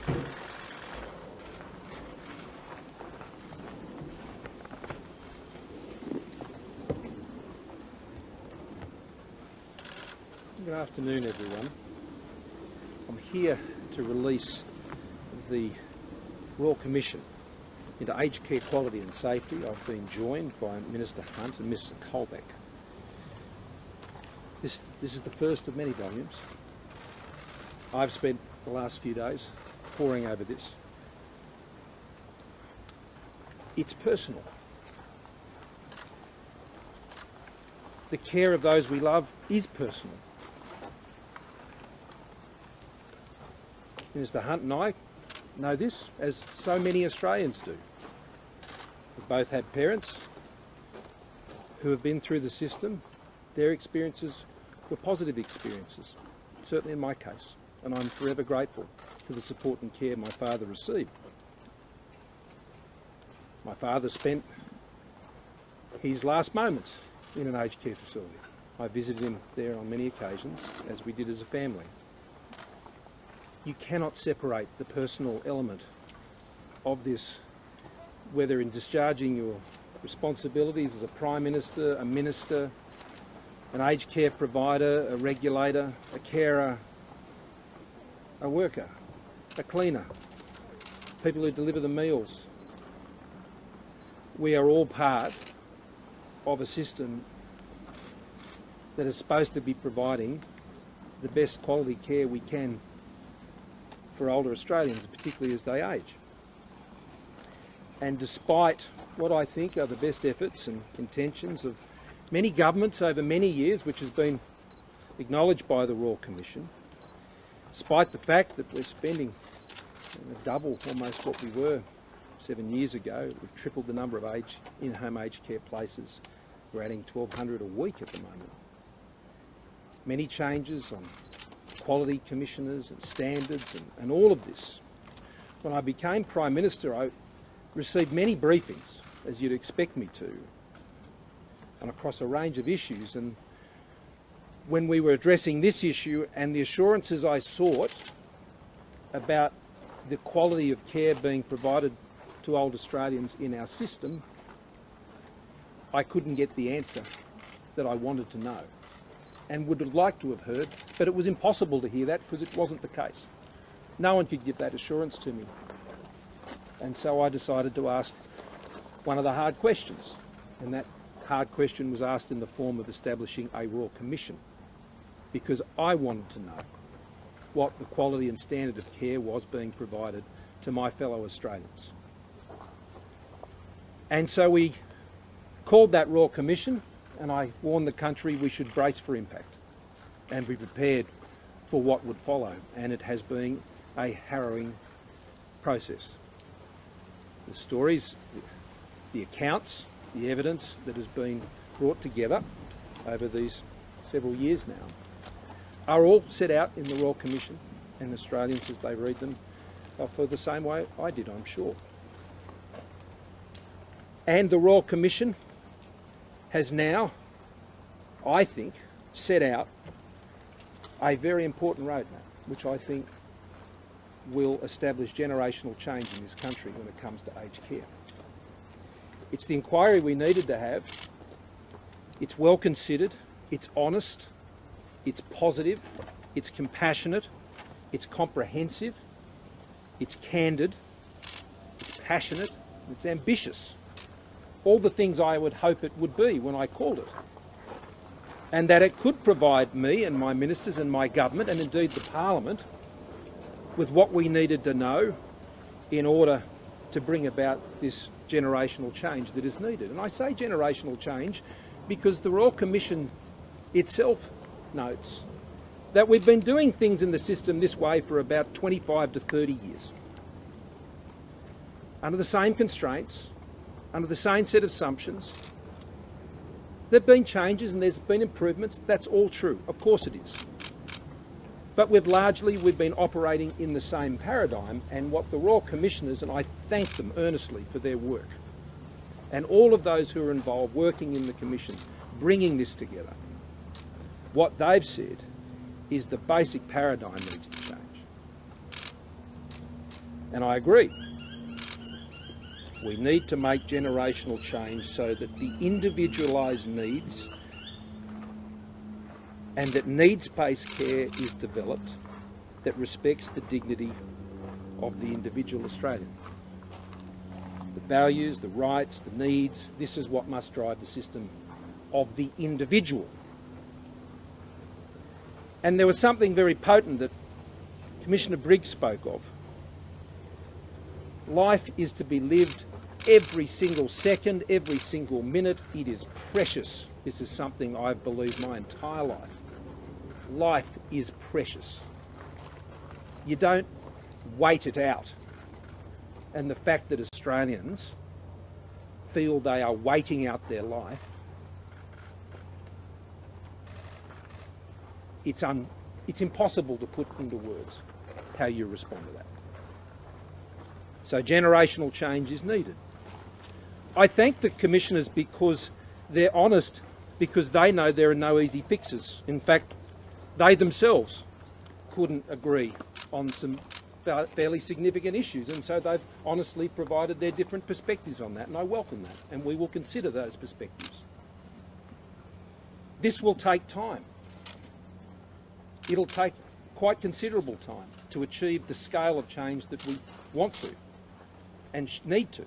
Good afternoon, everyone. I'm here to release the Royal Commission into aged care quality and safety. I've been joined by Minister Hunt and Mr. Colbeck. This is the first of many volumes. I've spent the last few days poring over this. It's personal. The care of those we love is personal. Minister Hunt and I know this, as so many Australians do. We both have parents who have been through the system. Their experiences were positive experiences, certainly in my case, and I'm forever grateful for the support and care my father received. My father spent his last moments in an aged care facility. I visited him there on many occasions, as we did as a family. You cannot separate the personal element of this, whether in discharging your responsibilities as a Prime Minister, a Minister, an aged care provider, a regulator, a carer, a worker, a cleaner, people who deliver the meals. We are all part of a system that is supposed to be providing the best quality care we can for older Australians, particularly as they age. And despite what I think are the best efforts and intentions of many governments over many years, which has been acknowledged by the Royal Commission, despite the fact that we're spending double almost what we were 7 years ago, we've tripled the number of in-home aged care places. We're adding 1,200 a week at the moment. Many changes on quality commissioners and standards and all of this. When I became Prime Minister, I received many briefings, as you'd expect me to, and across a range of issues. And when we were addressing this issue and the assurances I sought about the quality of care being provided to old Australians in our system, I couldn't get the answer that I wanted to know and would have liked to have heard, but it was impossible to hear that because it wasn't the case. No one could give that assurance to me. And so I decided to ask one of the hard questions, and that hard question was asked in the form of establishing a Royal Commission, because I wanted to know what the quality and standard of care was being provided to my fellow Australians. And so we called that Royal Commission, and I warned the country we should brace for impact and be prepared for what would follow. And it has been a harrowing process. The stories, the accounts, the evidence that has been brought together over these several years now are all set out in the Royal Commission, and Australians, as they read them, feel the same way I did, I'm sure. And the Royal Commission has now, I think, set out a very important roadmap, which I think will establish generational change in this country when it comes to aged care. It's the inquiry we needed to have. It's well considered, it's honest, it's positive, it's compassionate, it's comprehensive, it's candid, it's passionate, it's ambitious. All the things I would hope it would be when I called it. And that it could provide me and my ministers and my government, and indeed the Parliament, with what we needed to know in order to bring about this generational change that is needed. And I say generational change because the Royal Commission itself notes that we've been doing things in the system this way for about 25 to 30 years. Under the same constraints, under the same set of assumptions. There have been changes and there's been improvements. That's all true. Of course it is. But we've been operating in the same paradigm, and what the Royal Commissioners, and I thank them earnestly for their work, and all of those who are involved working in the Commission, bringing this together, what they've said is the basic paradigm needs to change. And I agree. We need to make generational change so that the individualised needs and that needs-based care is developed that respects the dignity of the individual Australian. The values, the rights, the needs, this is what must drive the system of the individual. And there was something very potent that Commissioner Briggs spoke of. Life is to be lived every single second, every single minute. It is precious. This is something I've believed my entire life. Life is precious. You don't wait it out. And the fact that Australians feel they are waiting out their life, it's impossible to put into words how you respond to that. So generational change is needed. I thank the commissioners because they're honest, because they know there are no easy fixes. In fact, they themselves couldn't agree on some fairly significant issues, and so they've honestly provided their different perspectives on that, and I welcome that, and we will consider those perspectives. This will take time. It'll take quite considerable time to achieve the scale of change that we want to and need to.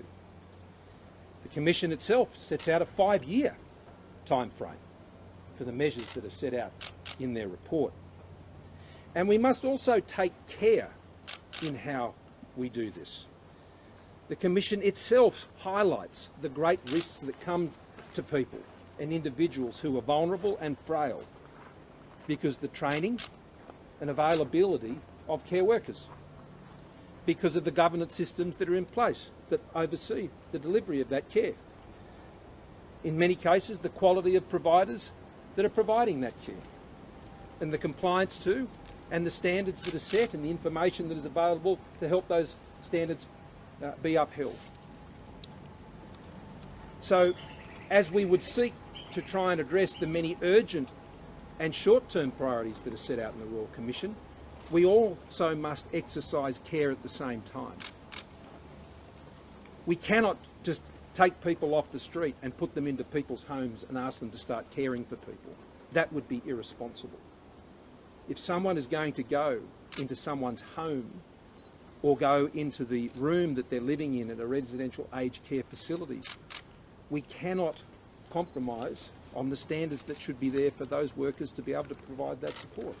The Commission itself sets out a 5-year time frame for the measures that are set out in their report. And we must also take care in how we do this. The Commission itself highlights the great risks that come to people and individuals who are vulnerable and frail because the training and availability of care workers, because of the governance systems that are in place that oversee the delivery of that care. In many cases, the quality of providers that are providing that care, and the compliance to, and the standards that are set, and the information that is available to help those standards be upheld. So, as we would seek to try and address the many urgent and short-term priorities that are set out in the Royal Commission, we also must exercise care at the same time. We cannot just take people off the street and put them into people's homes and ask them to start caring for people. That would be irresponsible. If someone is going to go into someone's home or go into the room that they're living in at a residential aged care facility, we cannot compromise on the standards that should be there for those workers to be able to provide that support.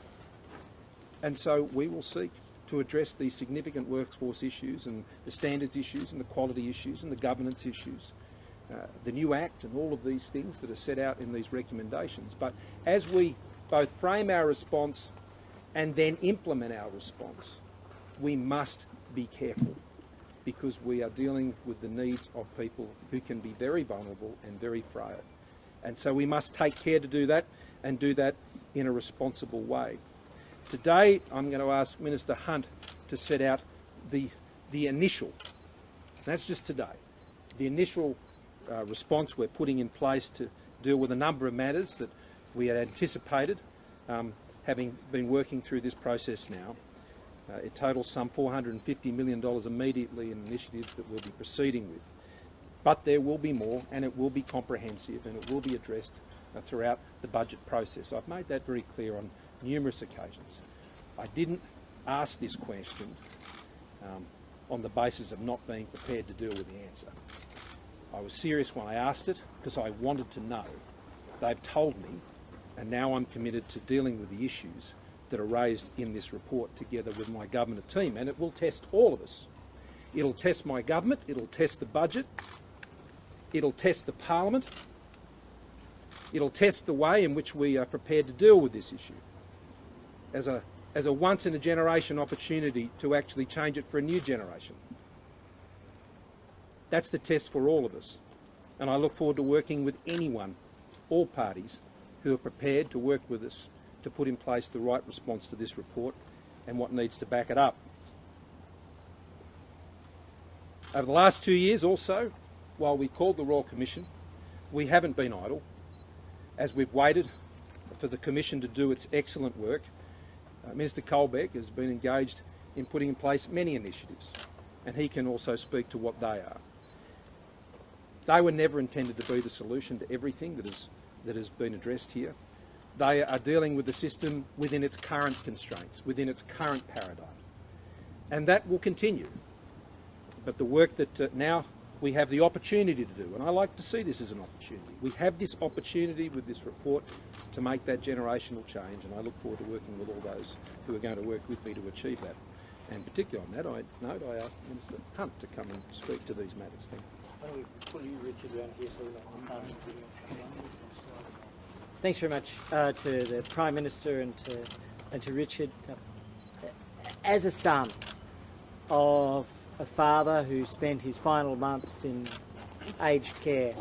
And so we will seek to address these significant workforce issues and the standards issues and the quality issues and the governance issues, the new Act and all of these things that are set out in these recommendations. But as we both frame our response and then implement our response, we must be careful, because we are dealing with the needs of people who can be very vulnerable and very frail. And so we must take care to do that, and do that in a responsible way. Today, I'm going to ask Minister Hunt to set out the initial, that's just today, the initial response we're putting in place to deal with a number of matters that we had anticipated, having been working through this process now. It totals some $450 million immediately in initiatives that we'll be proceeding with. But there will be more, and it will be comprehensive, and it will be addressed throughout the budget process. I've made that very clear on numerous occasions. I didn't ask this question on the basis of not being prepared to deal with the answer. I was serious when I asked it because I wanted to know. They've told me, and now I'm committed to dealing with the issues that are raised in this report together with my government team, and it will test all of us. It'll test my government, it'll test the budget, it'll test the Parliament, it'll test the way in which we are prepared to deal with this issue as a once-in-a-generation opportunity to actually change it for a new generation. That's the test for all of us, and I look forward to working with anyone, all parties, who are prepared to work with us to put in place the right response to this report and what needs to back it up. Over the last 2 years also, while we called the Royal Commission, we haven't been idle. As we've waited for the Commission to do its excellent work, Minister Colbeck has been engaged in putting in place many initiatives, and he can also speak to what they are. They were never intended to be the solution to everything that has been addressed here. They are dealing with the system within its current constraints, within its current paradigm. And that will continue. But the work that now we have the opportunity to do, and I like to see this as an opportunity. We have this opportunity with this report to make that generational change, and I look forward to working with all those who are going to work with me to achieve that. And particularly on that, I asked Minister Hunt to come and speak to these matters. Thank you. Why don't we pull you, Richard, around here so we don't have Thanks very much to the Prime Minister and to Richard. As a son of a father who spent his final months in aged care,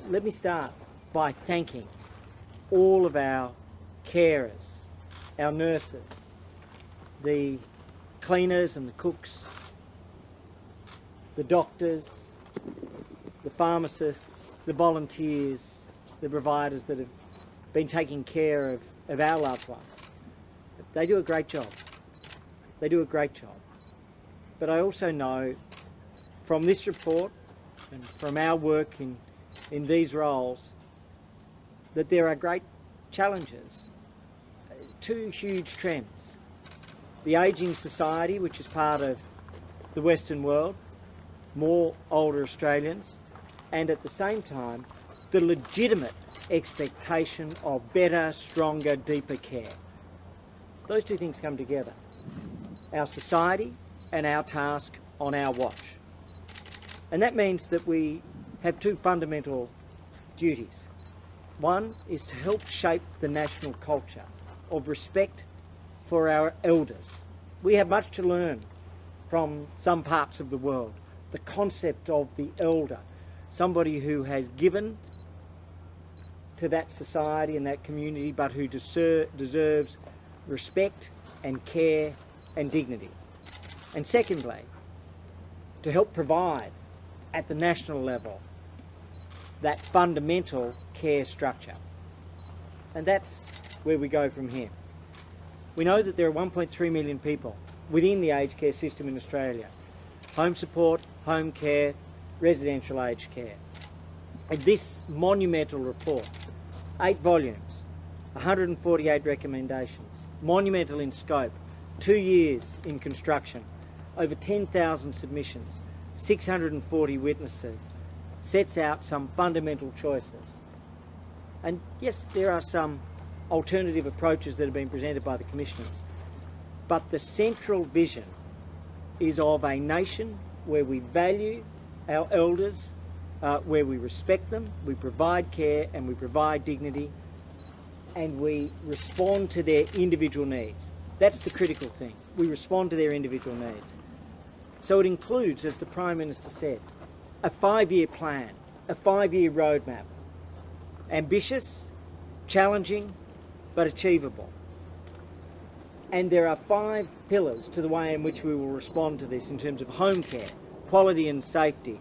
let me start by thanking all of our carers, our nurses, the cleaners and the cooks, the doctors, the pharmacists, the volunteers, the providers that have been taking care of our loved ones. They do a great job. They do a great job. But I also know from this report and from our work in these roles that there are great challenges. Two huge trends. The ageing society, which is part of the Western world, more older Australians, and at the same time, the legitimate expectation of better, stronger, deeper care. Those two things come together. Our society and our task on our watch. And that means that we have two fundamental duties. One is to help shape the national culture of respect for our elders. We have much to learn from some parts of the world. The concept of the elder, somebody who has given to that society and that community, but who deserves respect and care and dignity. And secondly, to help provide at the national level that fundamental care structure. And that's where we go from here. We know that there are 1.3 million people within the aged care system in Australia. Home support, home care, residential aged care. And this monumental report, 8 volumes, 148 recommendations, monumental in scope, 2 years in construction, over 10,000 submissions, 640 witnesses, sets out some fundamental choices. And yes, there are some alternative approaches that have been presented by the commissioners, but the central vision is of a nation where we value our elders, where we respect them, we provide care and we provide dignity, and we respond to their individual needs. That's the critical thing. We respond to their individual needs. So it includes, as the Prime Minister said, a 5-year plan, a 5-year roadmap. Ambitious, challenging, but achievable. And there are 5 pillars to the way in which we will respond to this in terms of home care, quality and safety,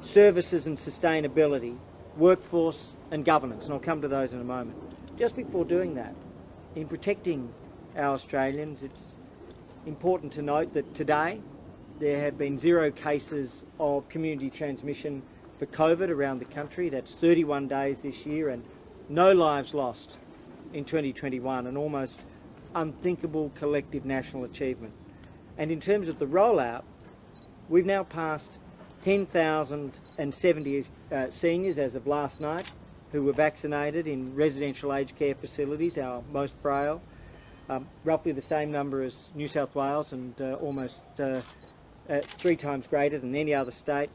services and sustainability, workforce and governance, and I'll come to those in a moment. Just before doing that, in protecting our Australians, it's important to note that today there have been 0 cases of community transmission for COVID around the country. That's 31 days this year, and no lives lost in 2021, an almost unthinkable collective national achievement. And in terms of the rollout, we've now passed 10,070 seniors as of last night who were vaccinated in residential aged care facilities, our most frail, roughly the same number as New South Wales and almost 3 times greater than any other state.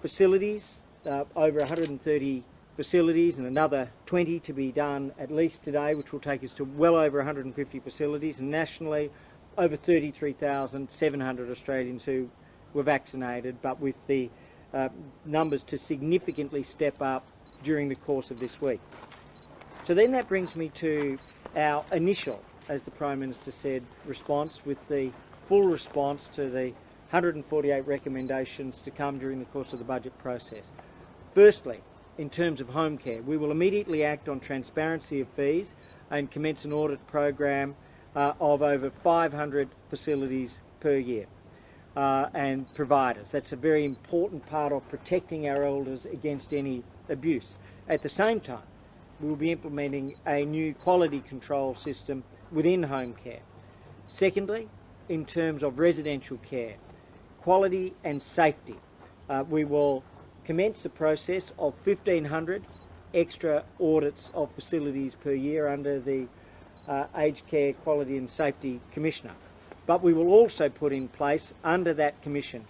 Facilities, over 130 facilities and another 20 to be done at least today, which will take us to well over 150 facilities, and nationally over 33,700 Australians who were vaccinated, but with the numbers to significantly step up during the course of this week. So then that brings me to our initial, as the Prime Minister said, response, with the full response to the 148 recommendations to come during the course of the budget process. Firstly, in terms of home care, we will immediately act on transparency of fees and commence an audit program of over 500 facilities per year. and providers. That's a very important part of protecting our elders against any abuse. At the same time, we will be implementing a new quality control system within home care. Secondly, in terms of residential care, quality and safety, we will commence the process of 1,500 extra audits of facilities per year under the Aged Care Quality and Safety Commissioner. But we will also put in place under that commission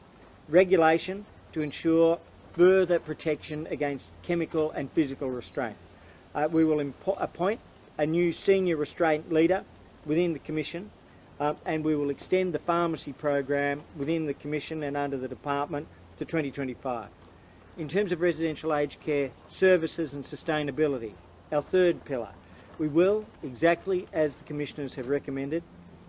regulation to ensure further protection against chemical and physical restraint. We will appoint a new senior restraint leader within the commission, and we will extend the pharmacy program within the commission and under the department to 2025. In terms of residential aged care services and sustainability, our third pillar, we will, exactly as the commissioners have recommended,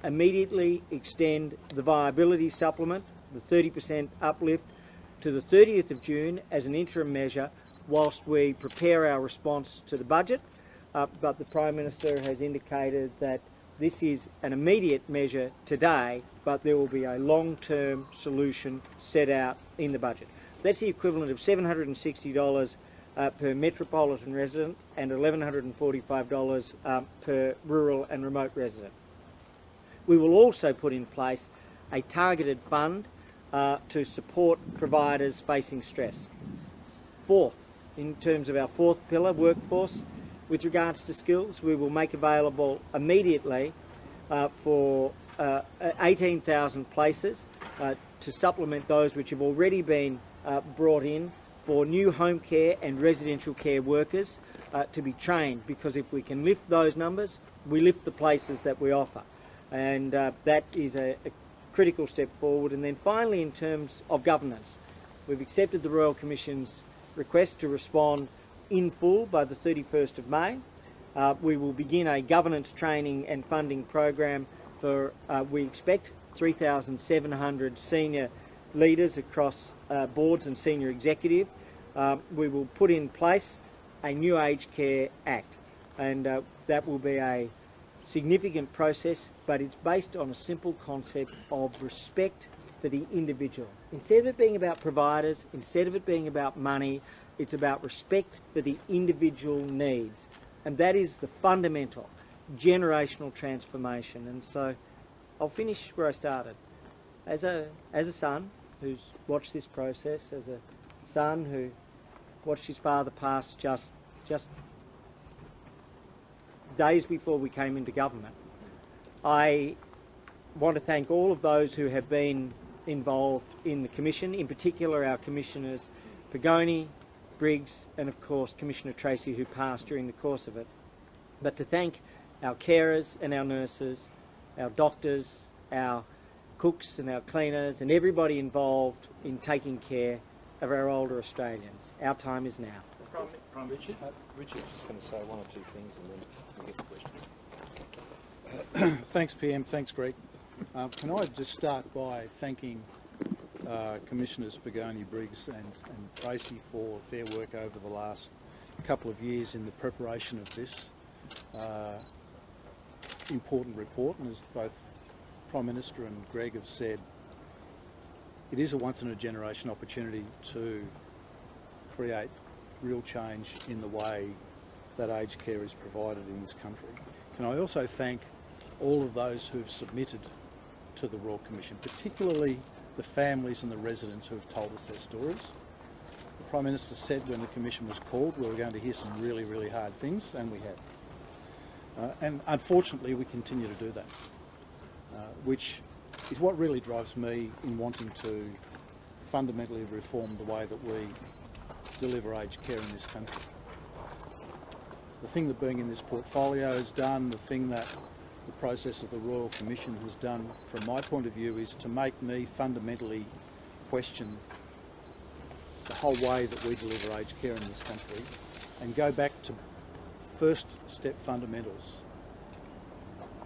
immediately extend the viability supplement, the 30% uplift, to the 30th of June as an interim measure whilst we prepare our response to the budget. But the Prime Minister has indicated that this is an immediate measure today, but there will be a long-term solution set out in the budget. That's the equivalent of $760 per metropolitan resident and $1,145 per rural and remote resident. We will also put in place a targeted fund to support providers facing stress. Fourth, in terms of our fourth pillar, workforce, with regards to skills, we will make available immediately for 18,000 places to supplement those which have already been brought in for new home care and residential care workers to be trained, because if we can lift those numbers, we lift the places that we offer. And that is a critical step forward. And then finally, in terms of governance, we've accepted the Royal Commission's request to respond in full by the 31st of May. We will begin a governance training and funding program for, we expect, 3,700 senior leaders across boards and senior executive. We will put in place a new Aged Care Act, and that will be a significant process, but it's based on a simple concept of respect for the individual. Instead of it being about providers, instead of it being about money, it's about respect for the individual needs. And that is the fundamental generational transformation. And so I'll finish where I started. As a son who's watched this process, as a son who watched his father pass just days before we came into government, I want to thank all of those who have been involved in the Commission, in particular our Commissioners Pagoni, Briggs and of course Commissioner Tracy, who passed during the course of it. But to thank our carers and our nurses, our doctors, our cooks and our cleaners and everybody involved in taking care of our older Australians. Our time is now. Richard's just going to say one or two things and then we'll get the question. Thanks, PM. Thanks, Greg. Can I just start by thanking Commissioners Pagoni, Briggs and Tracy for their work over the last couple of years in the preparation of this important report. And as both Prime Minister and Greg have said, it is a once-in-a-generation opportunity to create real change in the way that aged care is provided in this country. Can I also thank all of those who've submitted to the Royal Commission, particularly the families and the residents who have told us their stories. The Prime Minister said when the Commission was called we were going to hear some really, really hard things, and we have. And unfortunately we continue to do that, which is what really drives me in wanting to fundamentally reform the way that we deliver aged care in this country. The thing that being in this portfolio has done, the thing that the process of the Royal Commission has done from my point of view, is to make me fundamentally question the whole way that we deliver aged care in this country and go back to first step fundamentals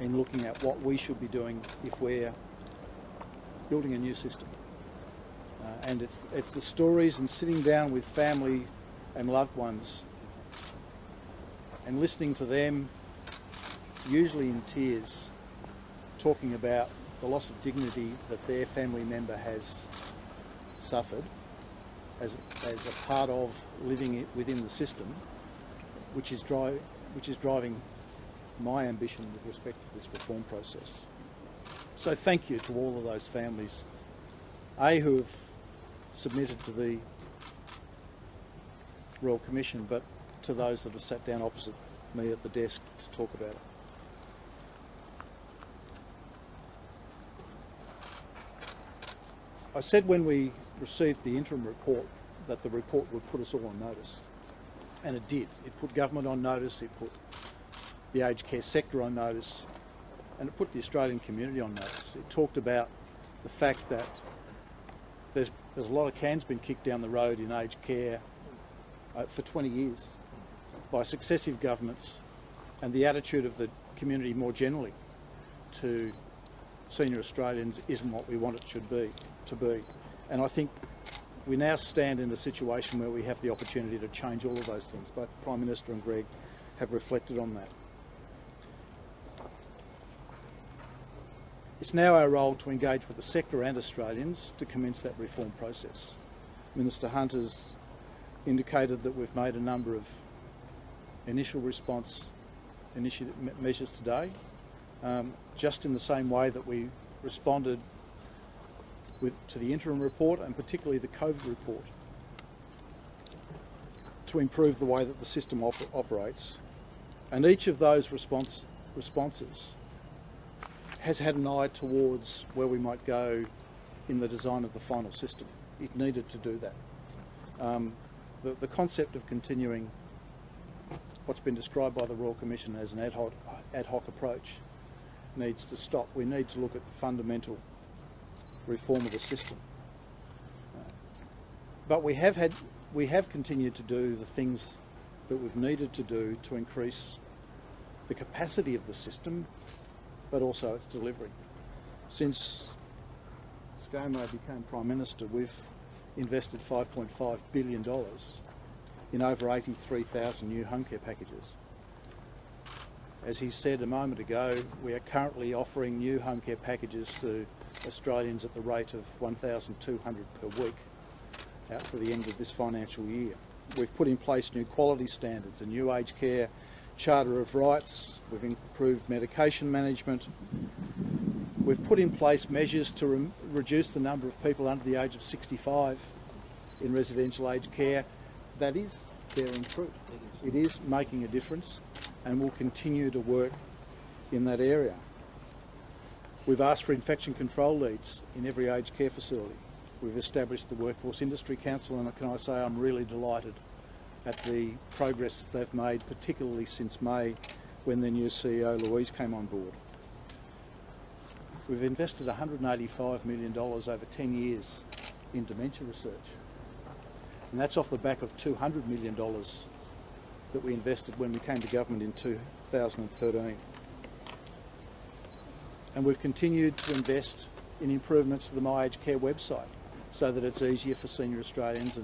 in looking at what we should be doing if we're building a new system. And it's the stories and sitting down with family and loved ones and listening to them, usually in tears, talking about the loss of dignity that their family member has suffered as a part of living within the system, which is driving my ambition with respect to this reform process. So thank you to all of those families, who have submitted to the Royal Commission, but to those that have sat down opposite me at the desk to talk about it. I said when we received the interim report that the report would put us all on notice, and it did. It put government on notice, it put the aged care sector on notice, and it put the Australian community on notice. It talked about the fact that there's a lot of cans been kicked down the road in aged care for 20 years by successive governments, and the attitude of the community more generally to senior Australians isn't what we want it to be. And I think we now stand in a situation where we have the opportunity to change all of those things. Both the Prime Minister and Greg have reflected on that. It's now our role to engage with the sector and Australians to commence that reform process. Minister Hunt has indicated that we've made a number of initial response measures today, just in the same way that we responded to the interim report and particularly the COVID report to improve the way that the system operates. And each of those responses has had an eye towards where we might go in the design of the final system. It needed to do that. The concept of continuing what's been described by the Royal Commission as an ad hoc approach needs to stop. We need to look at fundamental reform of the system. But we have continued to do the things that we've needed to do to increase the capacity of the system, but also its delivery. Since ScoMo became Prime Minister, we've invested $5.5 billion in over 83,000 new home care packages. As he said a moment ago, we are currently offering new home care packages to Australians at the rate of 1,200 per week out to the end of this financial year. We've put in place new quality standards, a new aged care charter of rights, we've improved medication management, we've put in place measures to reduce the number of people under the age of 65 in residential aged care. That is bearing fruit. It is making a difference, and we'll continue to work in that area. We've asked for infection control leads in every aged care facility. We've established the Workforce Industry Council, and can I say I'm really delighted at the progress that they've made, particularly since May when their new CEO Louise came on board. We've invested $185 million over 10 years in dementia research, and that's off the back of $200 million that we invested when we came to government in 2013. And we've continued to invest in improvements to the My Aged Care website so that it's easier for senior Australians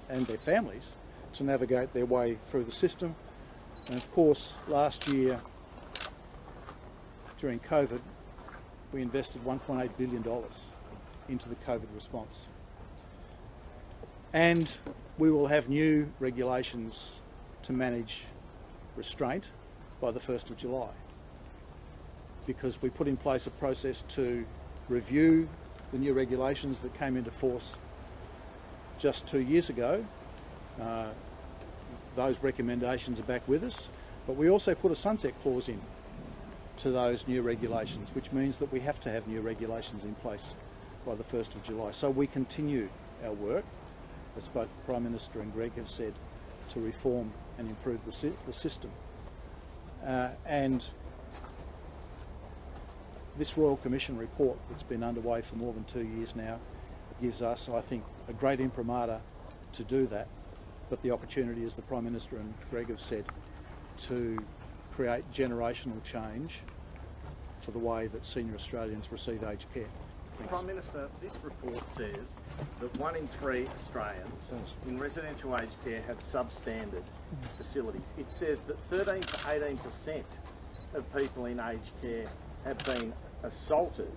and their families to navigate their way through the system. And of course, last year during COVID, we invested $1.8 billion into the COVID response. And we will have new regulations to manage restraint by the 1st of July, because we put in place a process to review the new regulations that came into force just 2 years ago. Those recommendations are back with us, but we also put a sunset clause in to those new regulations, which means that we have to have new regulations in place by the 1st of July. So we continue our work, as both the Prime Minister and Greg have said, to reform and improve the system. And this Royal Commission report that's been underway for more than 2 years now gives us, I think, a great imprimatur to do that, but the opportunity, as the Prime Minister and Greg have said, to create generational change for the way that senior Australians receive aged care. Thanks. Prime Minister, this report says that 1 in 3 Australians in residential aged care have substandard facilities. It says that 13 to 18% of people in aged care have been assaulted,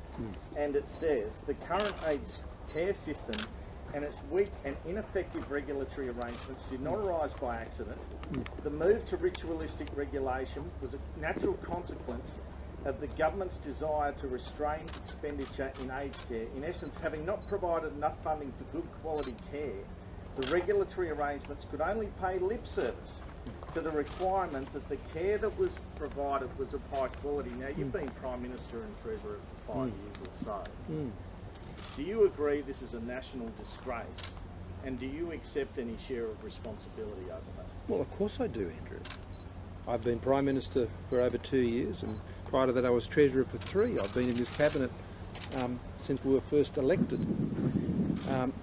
and it says the current aged care system and its weak and ineffective regulatory arrangements did not arise by accident. The move to ritualistic regulation was a natural consequence of the government's desire to restrain expenditure in aged care. In essence, having not provided enough funding for good quality care, the regulatory arrangements could only pay lip service to the requirement that the care that was provided was of high quality. Now, you've been Prime Minister and Treasurer for 5 years or so. Do you agree this is a national disgrace, and do you accept any share of responsibility over that? Well, of course I do, Andrew. I've been Prime Minister for over 2 years, and prior to that I was Treasurer for 3. I've been in this cabinet since we were first elected.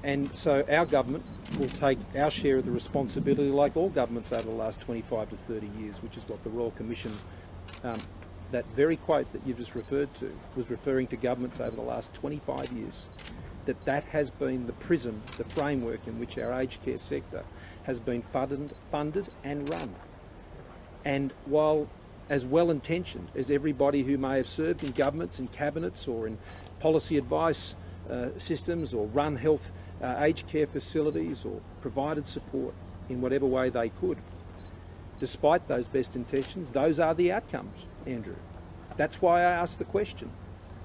And so our government will take our share of the responsibility, like all governments over the last 25 to 30 years, which is what the Royal Commission, that very quote that you've just referred to, was referring to governments over the last 25 years. That has been the prism, the framework in which our aged care sector has been funded and run. And while as well-intentioned as everybody who may have served in governments and cabinets or in policy advice systems or run health aged care facilities or provided support in whatever way they could, despite those best intentions, those are the outcomes, Andrew. That's why I asked the question,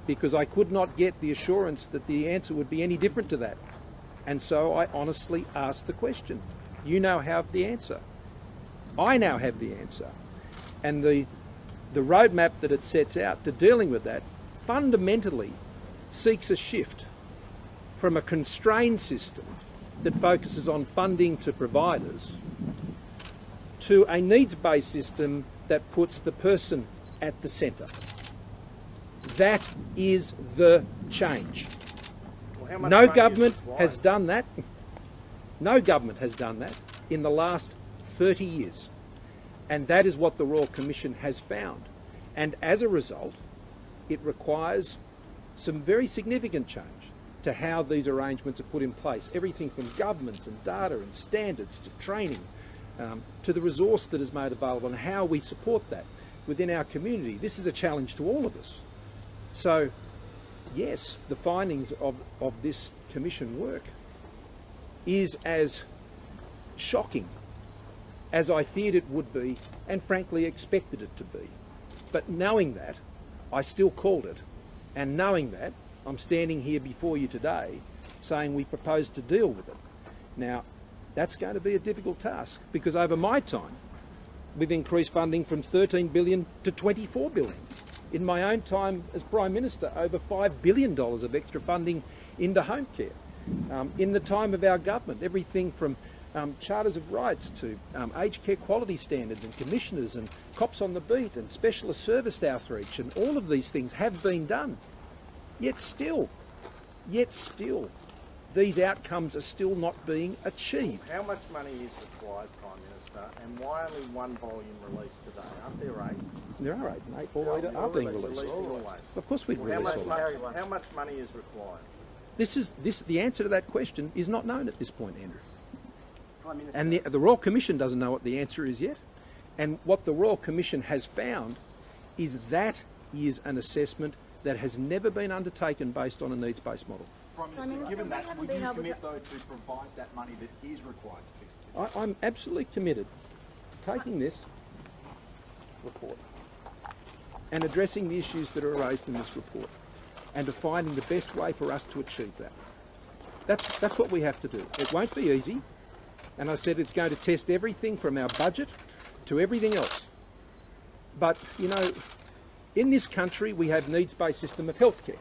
because I could not get the assurance that the answer would be any different to that. And so I honestly asked the question. You now have the answer. I now have the answer. And the roadmap that it sets out to dealing with that fundamentally seeks a shift from a constrained system that focuses on funding to providers to a needs-based system that puts the person at the centre. That is the change. Well, how much No money is government required? has done that. No government has done that in the last 30 years. And that is what the Royal Commission has found. And as a result, it requires some very significant change to how these arrangements are put in place. Everything from governments and data and standards to training, to the resource that is made available and how we support that within our community. This is a challenge to all of us. So, yes, the findings of this Commission work is as shocking as I feared it would be and frankly expected it to be. But knowing that, I still called it, and knowing that, I'm standing here before you today saying we propose to deal with it. Now, that's going to be a difficult task, because over my time, we've increased funding from $13 billion to $24 billion. In my own time as Prime Minister, over $5 billion of extra funding into home care. In the time of our government, everything from charters of rights to aged care quality standards and commissioners and cops on the beat and specialist service outreach, and all of these things have been done. Yet still, these outcomes are still not being achieved. How much money is required, Prime Minister, and why only one volume released today? Aren't there 8? There are 8, mate. All 8 are being released. Of course we'd release all 8. How much money is required? The answer to that question is not known at this point, Andrew. Prime Minister. And the Royal Commission doesn't know what the answer is yet. And what the Royal Commission has found is that is an assessment that has never been undertaken based on a needs-based model. Prime Minister, given that, would you commit, though, to provide that money that is required to fix the situation? I'm absolutely committed to taking this report and addressing the issues that are raised in this report and to finding the best way for us to achieve that. That's what we have to do. It won't be easy, and I said it's going to test everything from our budget to everything else. But, you know, in this country we have a needs-based system of healthcare.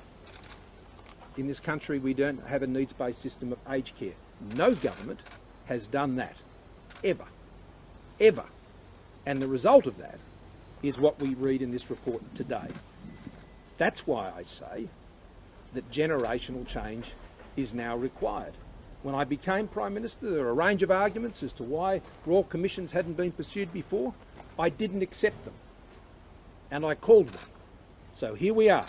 In this country we don't have a needs-based system of aged care. No government has done that, ever, ever. And the result of that is what we read in this report today. That's why I say that generational change is now required. When I became Prime Minister, there were a range of arguments as to why Royal Commissions hadn't been pursued before. I didn't accept them, and I called them. So here we are,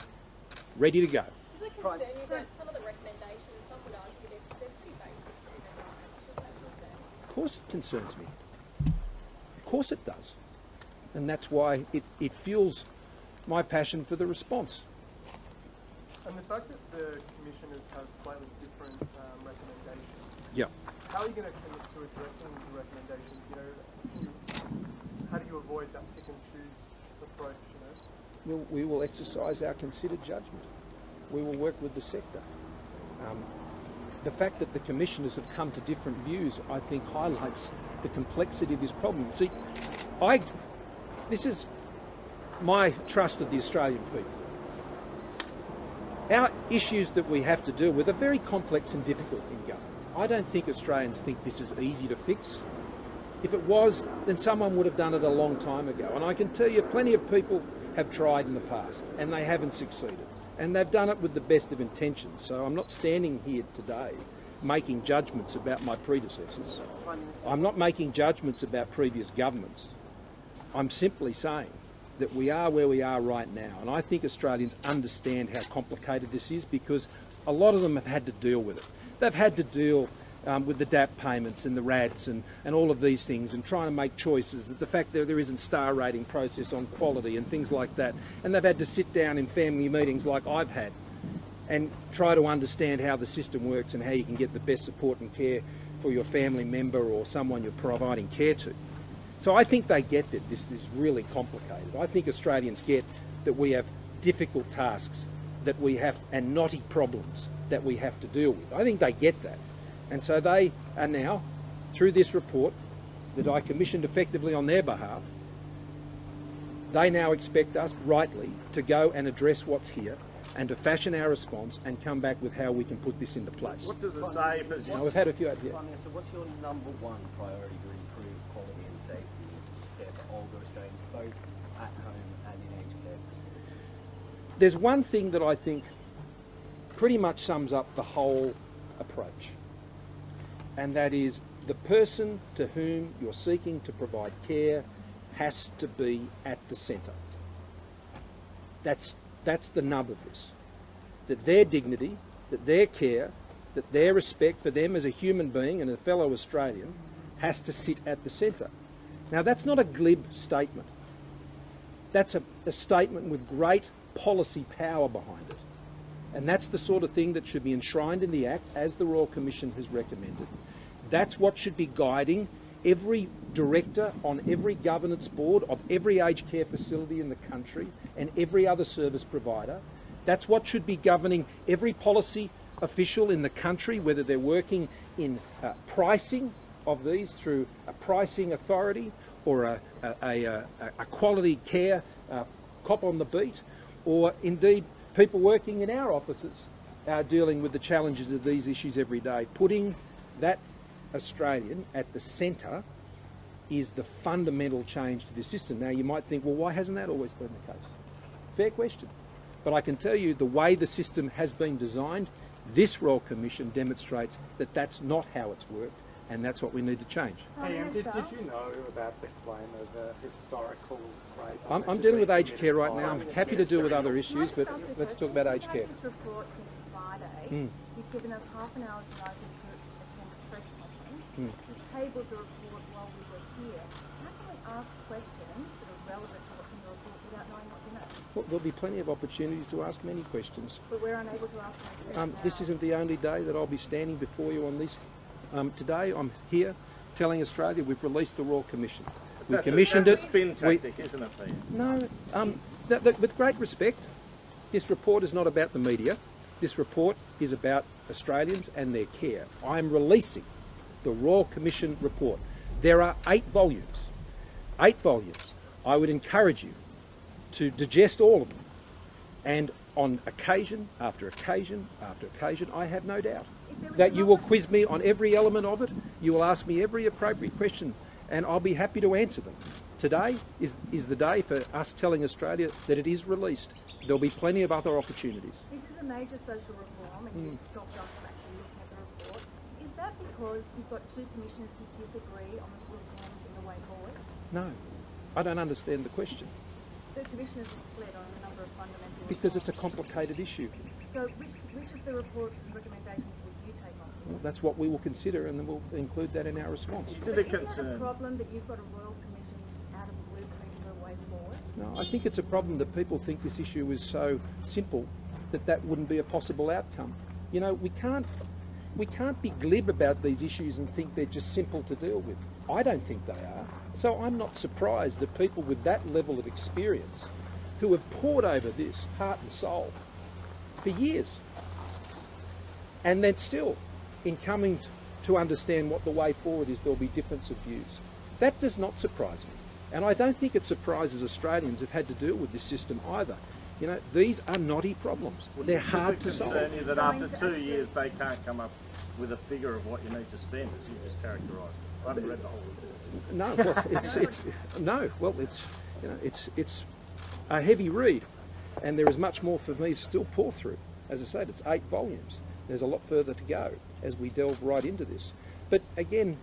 ready to go. Does it concern you that some of the recommendations, some would argue they're pretty basic? Does that concern? Of course it concerns me. Of course it does. And that's why it fuels my passion for the response. And the fact that the commissioners have slightly different recommendations, Yeah. how are you going to commit to addressing the recommendations? You know, how do you avoid that pick and choose approach? You know, We will exercise our considered judgment. We will work with the sector. The fact that the commissioners have come to different views, I think, highlights the complexity of this problem. See, this is my trust of the Australian people. Our issues that we have to deal with are very complex and difficult in government. I don't think Australians think this is easy to fix. If it was, then someone would have done it a long time ago. And I can tell you plenty of people have tried in the past and they haven't succeeded. And they've done it with the best of intentions. So I'm not standing here today making judgments about my predecessors. I'm not making judgments about previous governments. I'm simply saying that we are where we are right now. And I think Australians understand how complicated this is because a lot of them have had to deal with it. They've had to deal with the DAP payments and the RADs and all of these things and trying to make choices, that the fact that there isn't star rating process on quality and things like that. And they've had to sit down in family meetings like I've had and try to understand how the system works and how you can get the best support and care for your family member or someone you're providing care to. So I think they get that this is really complicated. I think Australians get that we have difficult tasks that we have and knotty problems that we have to deal with. I think they get that. And so they are now, through this report that I commissioned effectively on their behalf, they now expect us, rightly, to go and address what's here and to fashion our response and come back with how we can put this into place. What does it say? Now, we've had a few out here. Prime Minister, what's your number one priority to improve quality and safety of care for older Australians, both at home and in aged care facilities? There's one thing that I think pretty much sums up the whole approach, and that is the person to whom you're seeking to provide care has to be at the centre. That's the nub of this. That their dignity, that their care, that their respect for them as a human being and a fellow Australian has to sit at the centre. Now, that's not a glib statement. That's a statement with great policy power behind it. And that's the sort of thing that should be enshrined in the Act, as the Royal Commission has recommended. That's what should be guiding every director on every governance board of every aged care facility in the country and every other service provider. That's what should be governing every policy official in the country, whether they're working in pricing of these through a pricing authority or a quality care cop on the beat, or indeed people working in our offices dealing with the challenges of these issues every day. Putting that Australian at the centre is the fundamental change to the system. Now, you might think, well, why hasn't that always been the case? Fair question. But I can tell you the way the system has been designed, this Royal Commission demonstrates that that's not how it's worked, and that's what we need to change. Hey, did you know about the claim of a historical rape? I'm dealing with aged care right now. I'm happy to deal with other issues, but let's talk about aged care. This report since Friday. You've given us half an hour's notice to attend a press conference. You tabled the report while we were here. How can we ask questions that are relevant to what's in the report without knowing what you know? Well, there'll be plenty of opportunities to ask many questions. But we're unable to ask questions. This isn't the only day that I'll be standing before you on this. Today I'm here telling Australia we've released the Royal Commission. We commissioned it. That's a spin tactic, isn't it, Peter? No, with great respect, this report is not about the media. This report is about Australians and their care. I'm releasing the Royal Commission report. There are 8 volumes. 8 volumes. I would encourage you to digest all of them. And on occasion, after occasion, after occasion, I have no doubt that you will quiz me on every element of it. You will ask me every appropriate question, and I'll be happy to answer them. Today is the day for us telling Australia that it is released. There'll be plenty of other opportunities. This is a major social reform, and you've stopped us from actually looking at the report. Is that because you've got 2 commissioners who disagree on the reforms in the way forward? No, I don't understand the question. The commissioners are split on a number of fundamental Because it's a reforms. complicated issue. So which of the reports and recommendations would you take on? Well, that's what we will consider, and then we'll include that in our response. Is it a Isn't that a concern? problem that you've got a Royal Commission out of the blue printing a way forward? No, I think it's a problem that people think this issue is so simple that that wouldn't be a possible outcome. You know, we can't be glib about these issues and think they're just simple to deal with. I don't think they are. So I'm not surprised that people with that level of experience, who have pored over this heart and soul for years, and then still, in coming to understand what the way forward is, there'll be difference of views. That does not surprise me. And I don't think it surprises Australians who've had to deal with this system either. You know, these are knotty problems. They're hard to solve. Does it concern you that after 2 years they can't come up with a figure of what you need to spend, as you just characterised? I haven't read the whole report. No, well, it's a heavy read, and there is much more for me to still pour through. As I said, it's 8 volumes. There's a lot further to go as we delve right into this. But again,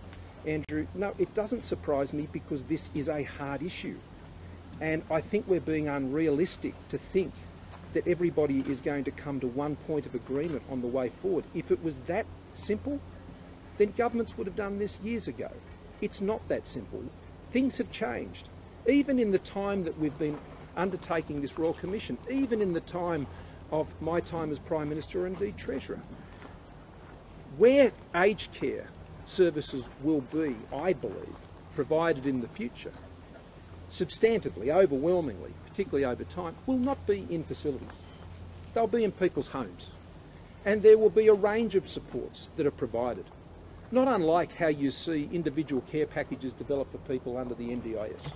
Andrew, no, it doesn't surprise me because this is a hard issue. And I think we're being unrealistic to think that everybody is going to come to one point of agreement on the way forward. If it was that simple, then governments would have done this years ago. It's not that simple. Things have changed. Even in the time that we've been undertaking this Royal Commission, even in the time of my time as Prime Minister or indeed Treasurer, where aged care services will be, I believe, provided in the future, substantively, overwhelmingly, particularly over time, will not be in facilities. They'll be in people's homes. And there will be a range of supports that are provided. Not unlike how you see individual care packages develop for people under the NDIS.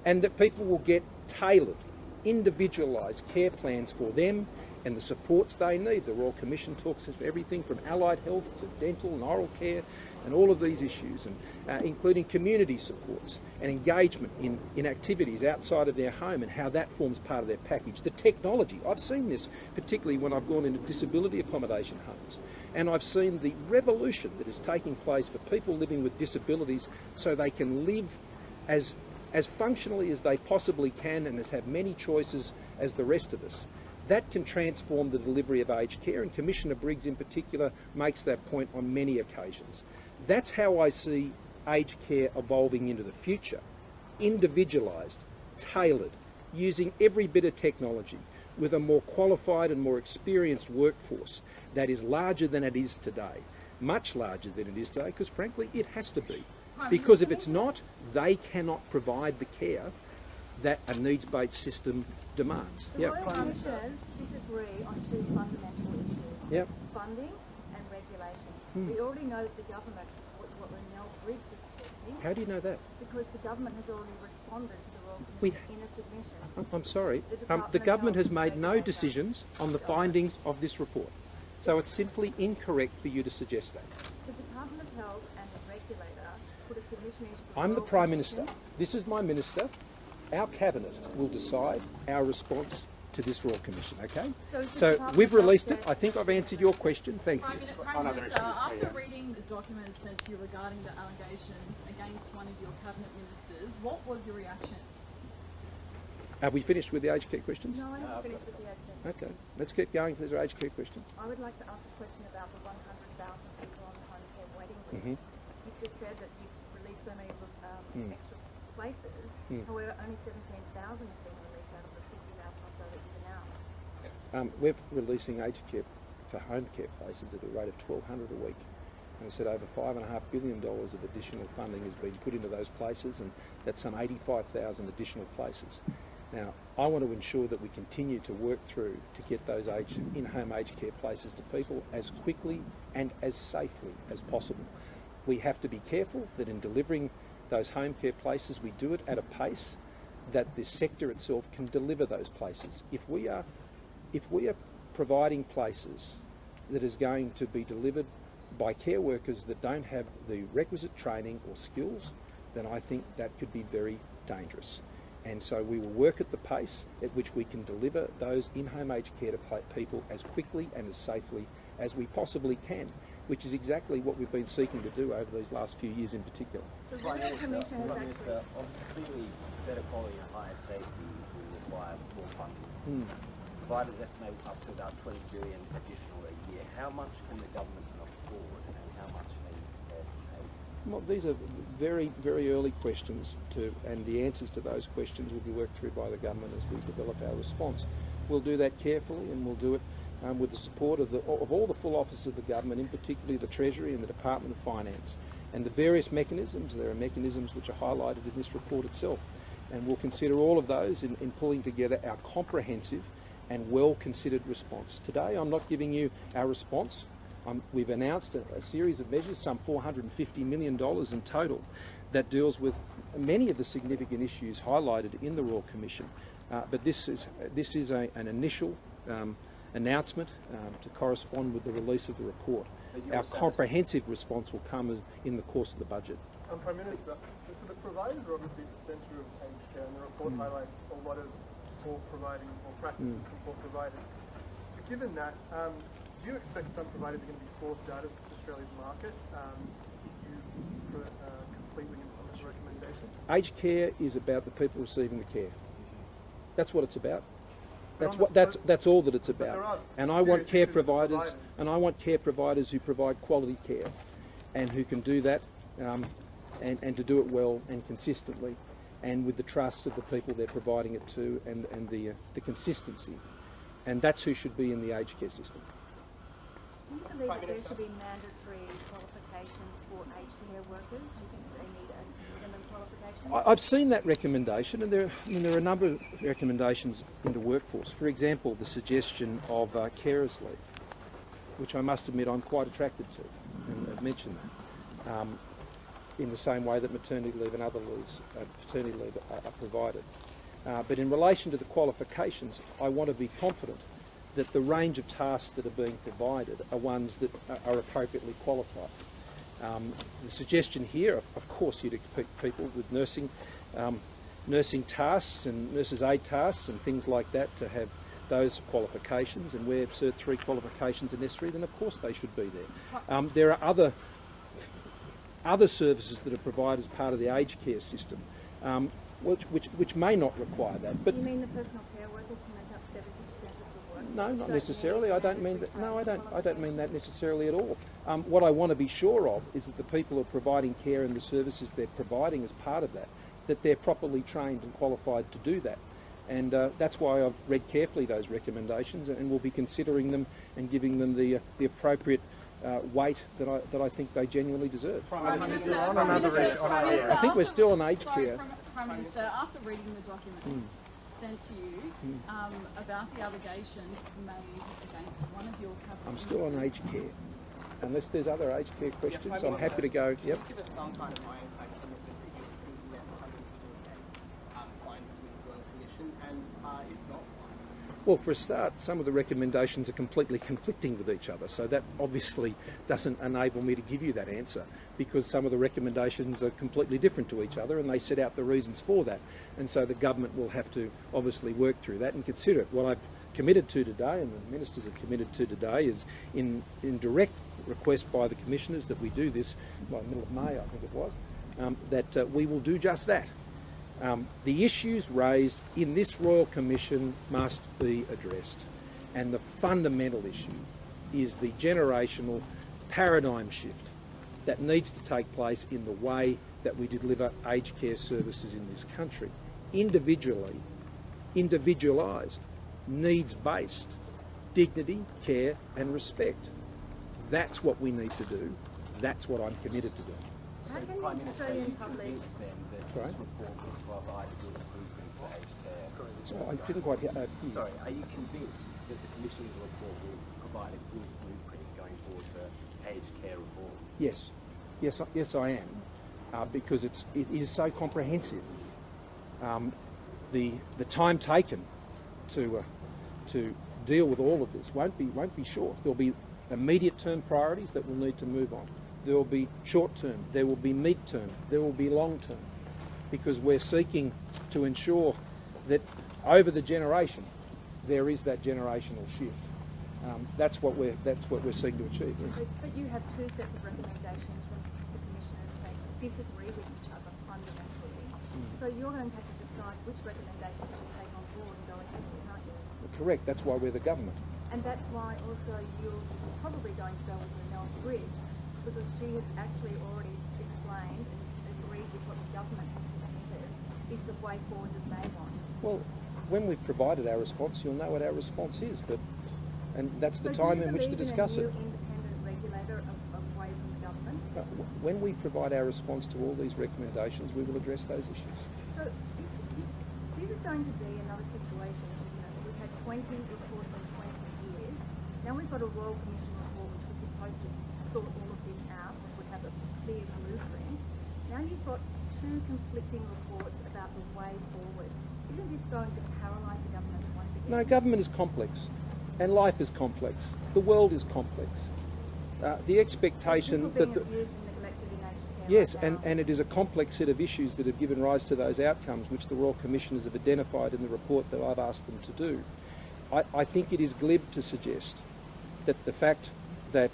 And that people will get tailored, individualised care plans for them and the supports they need. The Royal Commission talks of everything from allied health to dental and oral care and all of these issues, and including community supports and engagement in activities outside of their home and how that forms part of their package. The technology, I've seen this particularly when I've gone into disability accommodation homes, and I've seen the revolution that is taking place for people living with disabilities so they can live as functionally as they possibly can and as have many choices as the rest of us. That can transform the delivery of aged care, and Commissioner Briggs in particular makes that point on many occasions. That's how I see aged care evolving into the future. Individualised, tailored, using every bit of technology with a more qualified and more experienced workforce that is larger than it is today. Much larger than it is today, because frankly it has to be. Because if it's not, they cannot provide the care that a needs-based system demands. The Royal Commissioners disagree on 2 fundamental issues. Yep. Funding and regulation. We already know that the government supports what Renell Briggs is suggesting. How do you know that? Because the government has already responded to the Royal Commission in a submission. I'm sorry. The government has made no decisions on the findings of this report. So it's simply incorrect for you to suggest that. The Department of Health and the regulator put a submission into the I'm the Royal Prime Commission. Minister. This is my Minister. Our Cabinet will decide our response to this Royal Commission, okay? So we've released it. I think I've answered your question. Thank you. Prime Minister, after reading the documents sent to you regarding the allegations against one of your cabinet ministers, what was your reaction? Have we finished with the aged care questions? No, I haven't finished with the aged care. Okay, let's keep going if there's aged care questions. I would like to ask a question about the 100,000 people on the home care waiting list. You've just said that you've released so many extra places. However, only 17,000 have been released out of the 50,000 or so that you've announced. We're releasing aged care for home care places at a rate of 1,200 a week. And I said over $5.5 billion of additional funding has been put into those places, and that's some 85,000 additional places. Now, I want to ensure that we continue to work through to get those in-home aged care places to people as quickly and as safely as possible. We have to be careful that in delivering those home care places, we do it at a pace that the sector itself can deliver those places. If we are providing places that is going to be delivered by care workers that don't have the requisite training or skills, then I think that could be very dangerous. And so we will work at the pace at which we can deliver those in-home aged care to people as quickly and as safely as we possibly can, which is exactly what we've been seeking to do over these last few years in particular. The Royal Commission has actually... Obviously, clearly, better quality and higher safety will require more funding. Providers estimate up to about 20 billion additional a year. How much can the government afford, and how much are you prepared to pay? Well, these are very, very early questions, and the answers to those questions will be worked through by the government as we develop our response. We'll do that carefully, and we'll do it with the support of all the full offices of the government, in particular the Treasury and the Department of Finance. And the various mechanisms, there are mechanisms which are highlighted in this report itself. And we'll consider all of those in pulling together our comprehensive and well-considered response. Today I'm not giving you our response. We've announced a series of measures, some $450 million in total, that deals with many of the significant issues highlighted in the Royal Commission. But this is an initial announcement to correspond with the release of the report. Our comprehensive response will come in the course of the budget. Prime Minister, so the providers are obviously at the centre of aged care, and the report highlights a lot of poor providing or practices from poor providers. So given that, do you expect some providers are going to be forced out of Australia's market if you completely implement the recommendations? Aged care is about the people receiving the care. That's what it's about. That's all that it's about. And I want care providers, who provide quality care, and who can do that, and to do it well and consistently, and with the trust of the people they're providing it to, and the consistency. And that's who should be in the aged care system. Do you believe that there should be mandatory qualifications for aged care workers? Do you think they need a minimum qualification? I've seen that recommendation, and there are a number of recommendations in the workforce. For example, the suggestion of carers leave, which I must admit I'm quite attracted to, and I've mentioned that, in the same way that maternity leave and other leaves, paternity leave are provided. But in relation to the qualifications, I want to be confident that the range of tasks that are being provided are ones that are appropriately qualified. The suggestion here, of course, here to people with nursing tasks and nurses' aid tasks and things like that to have those qualifications, and where Cert 3 qualifications are necessary, then of course they should be there. There are other services that are provided as part of the aged care system, which may not require that. But you mean the personal care workers who make up 70% of the work? No, not necessarily. I don't mean that. No, I don't mean that necessarily at all. What I want to be sure of is that the people who are providing care and the services they're providing as part of that they're properly trained and qualified to do that. And that's why I've read carefully those recommendations, and will be considering them and giving them the appropriate weight that I think they genuinely deserve. Prime Minister, I think we're still on aged care. Prime Minister, after reading the document sent to you about the allegations made against one of your cabinet I'm still on aged care. Unless there's other aged care questions, I'm happy to go. Yep. Give us some kind of impact on the decision that findings in the Royal Commission, and if not, well, for a start, some of the recommendations are completely conflicting with each other, so that obviously doesn't enable me to give you that answer, because some of the recommendations are completely different to each other, and they set out the reasons for that. And so the government will have to obviously work through that and consider it. What I've committed to today, and the ministers have committed to today, is in direct request by the commissioners that we do this by the middle of May, I think it was, that we will do just that. The issues raised in this Royal Commission must be addressed, and the fundamental issue is the generational paradigm shift that needs to take place in the way that we deliver aged care services in this country. Individually, individualised, needs-based, dignity, care and respect. That's what we need to do. That's what I'm committed to do. How can the Australian public... Sorry? This report will provide good improvements for aged care. I didn't quite hear. Sorry, are you convinced that the Commission's report will provide a good blueprint going forward for aged care reform? Yes, I am, because it is so comprehensive. The time taken to deal with all of this won't be short. There'll be immediate term priorities that will need to move on. There will be short term, there will be mid term, there will be long term, because we're seeking to ensure that over the generation there is that generational shift. That's what we're seeking to achieve. Yes. But you have two sets of recommendations from the commissioners that disagree with each other fundamentally. So you're going to have to decide which recommendations you take on board and go ahead with, aren't you? Correct. That's why we're the government. And that's why also you're probably going to go with Renelle Briggs, because she has actually already explained and agreed with what the government has submitted is the way forward that they want. Well, when we've provided our response, you'll know what our response is. And that's the time in which to discuss it. Independent regulator away from the government? When we provide our response to all these recommendations, we will address those issues. So this is going to be another situation. We've had 20 reports in 20 years. Now we've got a Royal Commission report which was supposed to sort all of this out, which would have a clear blueprint. Now you've got two conflicting reports about the way forward. Isn't this going to paralyse the government once again? No, government is complex, and life is complex. The world is complex. The expectation that... Yes, and it is a complex set of issues that have given rise to those outcomes which the Royal Commissioners have identified in the report that I've asked them to do. I think it is glib to suggest that the fact that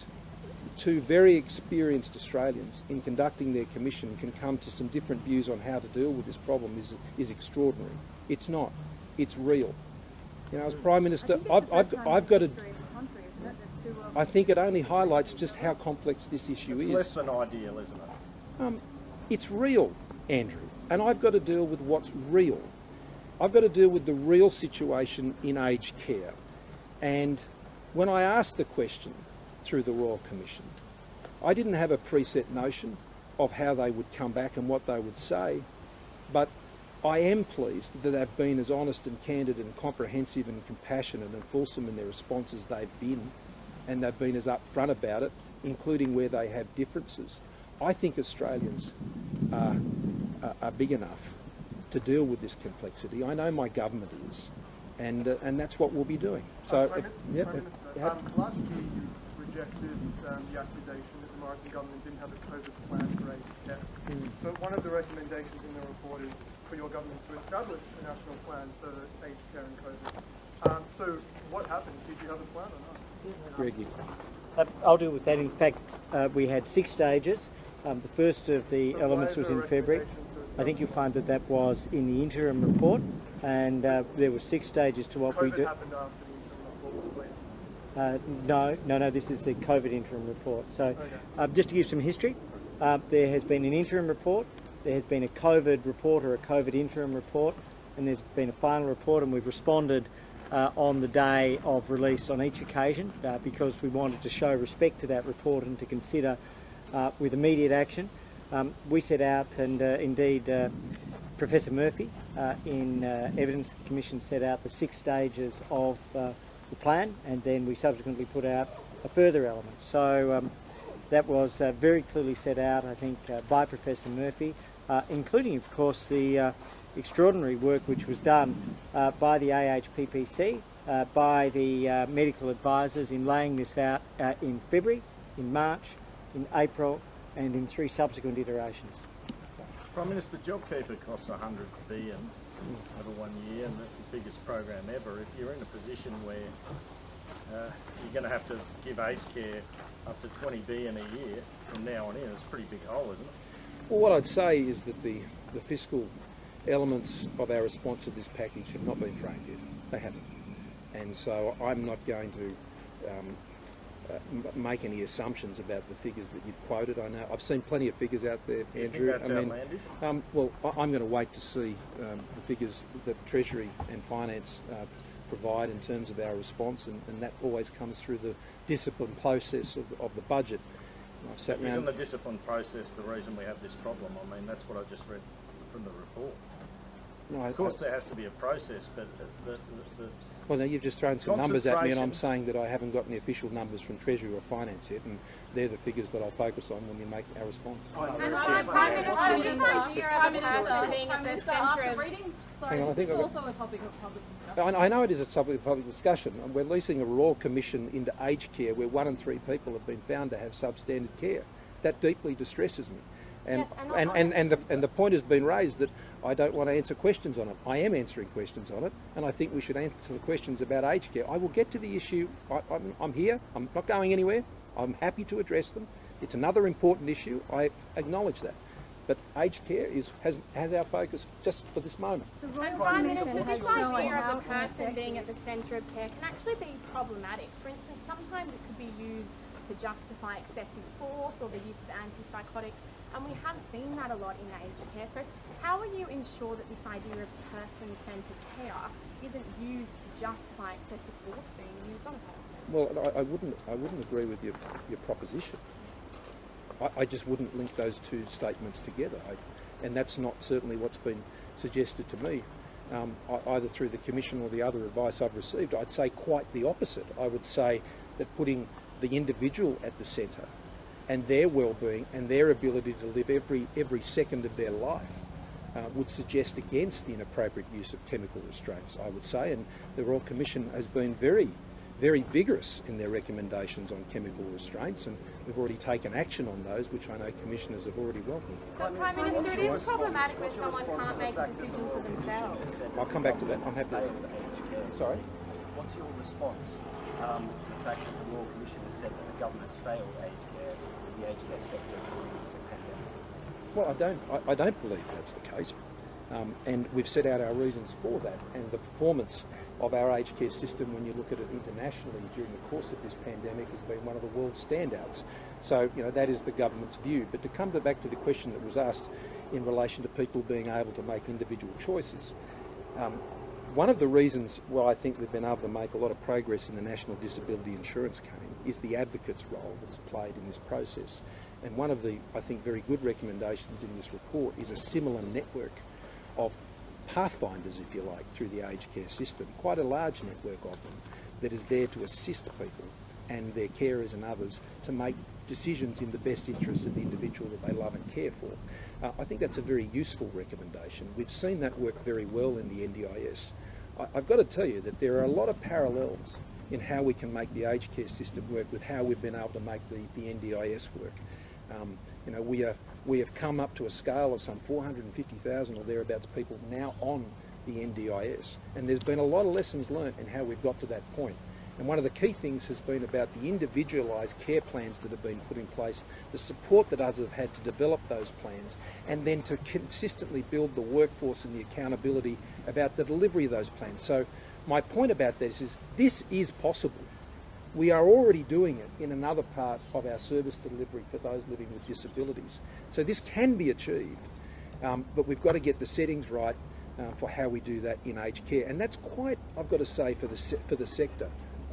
two very experienced Australians in conducting their commission can come to some different views on how to deal with this problem is extraordinary. It's not. It's real. As Prime Minister, I've got to... I think it only highlights just how complex this issue is. It's less than ideal, isn't it? It's real, Andrew, and I've got to deal with what's real. I've got to deal with the real situation in aged care. And when I asked the question through the Royal Commission, I didn't have a preset notion of how they would come back and what they would say, but I am pleased that they've been as honest and candid and comprehensive and compassionate and fulsome in their responses they've been, and they've been as upfront about it, including where they have differences. I think Australians are big enough to deal with this complexity. I know my government is, and that's what we'll be doing. So, Prime Minister, last year you rejected the accusation that the Morrison government didn't have a COVID plan for aged care. But one of the recommendations in the report is for your government to establish a national plan for aged care and COVID. So what happened? Did you have a plan or not? Greggy. I'll deal with that. In fact, we had 6 stages. The first of the elements was in February. I think you'll find that that was in the interim report, and there were 6 stages to what we do. Happened after the interim report, No, this is the COVID interim report. So just to give some history, there has been an interim report, there has been a COVID report or a COVID interim report, and there's been a final report, and we've responded on the day of release on each occasion because we wanted to show respect to that report and to consider with immediate action. We set out, and indeed Professor Murphy in Evidence Commission set out the 6 stages of the plan, and then we subsequently put out a further element. So that was very clearly set out, I think, by Professor Murphy, including, of course, the extraordinary work which was done by the AHPPC, by the medical advisors in laying this out in February, in March, in April, and in 3 subsequent iterations. Prime Minister, JobKeeper costs $100 billion over 1 year, and that's the biggest program ever. If you're in a position where you're going to have to give aged care up to $20 billion a year from now on in, it's a pretty big hole, isn't it? Well, what I'd say is that the fiscal elements of our response to this package have not been framed yet. They haven't. And so I'm not going to make any assumptions about the figures that you've quoted. I know I've seen plenty of figures out there, Andrew. You think that's outlandish? Well, I'm going to wait to see the figures that Treasury and Finance provide in terms of our response, and that always comes through the disciplined process of the budget. I've sat Isn't the disciplined process the reason we have this problem? I mean, that's what I just read from the report. No, of course, there has to be a process, but well, now you've just thrown some numbers at me, and I'm saying that I haven't got any official numbers from Treasury or Finance yet, and they're the figures that I focus on when we make our response. Hang on, I think it's also a topic of public discussion. I know it is a topic of public discussion. We're leasing a Royal Commission into aged care where 1 in 3 people have been found to have substandard care. That deeply distresses me. And, and the point has been raised that I don't want to answer questions on it. I am answering questions on it, and I think we should answer the questions about aged care. I will get to the issue. I'm here. I'm not going anywhere. I'm happy to address them. It's another important issue. I acknowledge that. But aged care has our focus just for this moment. And Prime Minister, this idea of a person being at the centre of care can actually be problematic. For instance, sometimes it could be used to justify excessive force or the use of antipsychotics, and we have seen that a lot in aged care. So how will you ensure that this idea of person-centred care isn't used to justify excessive force being used on a person? Well, I wouldn't agree with your proposition. I just wouldn't link those two statements together, and that's not certainly what's been suggested to me, either through the Commission or the other advice I've received. I'd say quite the opposite. I would say that putting the individual at the centre and their well-being and their ability to live every second of their life would suggest against the inappropriate use of chemical restraints, I would say, and the Royal Commission has been very vigorous in their recommendations on chemical restraints, and we've already taken action on those, which I know commissioners have already welcomed. But Prime Minister, it is problematic when someone can't make a decision for themselves. I'll come back to that. I'm happy to. Sorry? What's your response to the fact that the Royal Commission has said that the government has failed aged care, the aged care sector during the pandemic? Well, I don't believe that's the case, and we've set out our reasons for that, and the performance of our aged care system, when you look at it internationally during the course of this pandemic, has been one of the world's standouts. So, that is the government's view. But to come back to the question that was asked in relation to people being able to make individual choices, one of the reasons why I think we've been able to make a lot of progress in the National Disability Insurance Scheme is the advocate's role that's played in this process. And one of the, I think, very good recommendations in this report is a similar network of Pathfinders, if you like, through the aged care system, quite a large network of them that is there to assist people and their carers and others to make decisions in the best interest of the individual that they love and care for. I think that's a very useful recommendation. We've seen that work very well in the NDIS. I've got to tell you that there are a lot of parallels in how we can make the aged care system work with how we've been able to make the NDIS work. We have come up to a scale of some 450,000 or thereabouts people now on the NDIS, and there's been a lot of lessons learnt in how we've got to that point. And one of the key things has been about the individualised care plans that have been put in place, the support that others have had to develop those plans, and then to consistently build the workforce and the accountability about the delivery of those plans. So my point about this is possible. We are already doing it in another part of our service delivery for those living with disabilities. So this can be achieved, but we've got to get the settings right for how we do that in aged care. And that's quite, I've got to say, for the sector,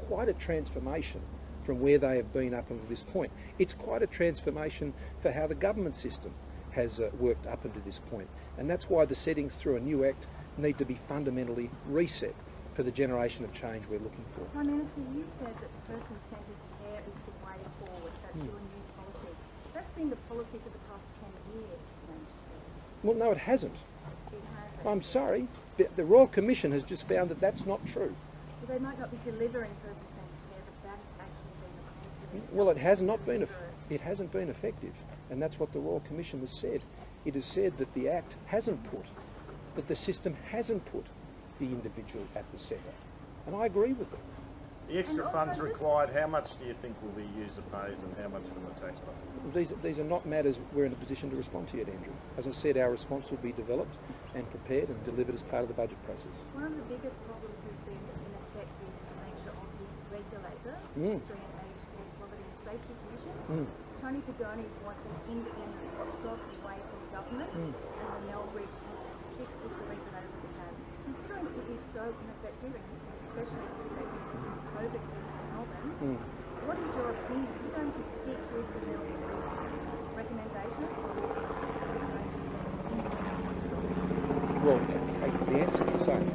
quite a transformation from where they have been up until this point. It's quite a transformation for how the government system has worked up until this point. And that's why the settings through a new act need to be fundamentally reset for the generation of change we're looking for. Prime Minister, you said that person-centred care is the way forward. That's your new policy. That's been the policy for the past 10 years in aged care. Well, no, it hasn't. It hasn't. I'm sorry. The Royal Commission has just found that that's not true. Well, they might not be delivering person-centred care, but that has actually been the policy. Well, it has not been. It hasn't been effective, and that's what the Royal Commission has said. It has said that the Act hasn't put, that the system hasn't put the individual at the centre, and I agree with them. The extra funds required, how much do you think will the user pays and how much from the taxpayer? These are not matters we're in a position to respond to yet, Andrew. As I said, our response will be developed and prepared and delivered as part of the budget process. One of the biggest problems has been the ineffective nature of the regulator, Australian Aged Care Quality and Safety Commission. Tony Pagoni wants an independent watchdog away from government, and the Mel Reeves wants to stick with the regulator that we have. Considering it is so ineffective, and especially ineffective in Colbeck and Melbourne, what is your opinion? Are you going to stick with the Mel Reeves recommendation, or are you going to get an independent watchdog? Well, the answer is the same,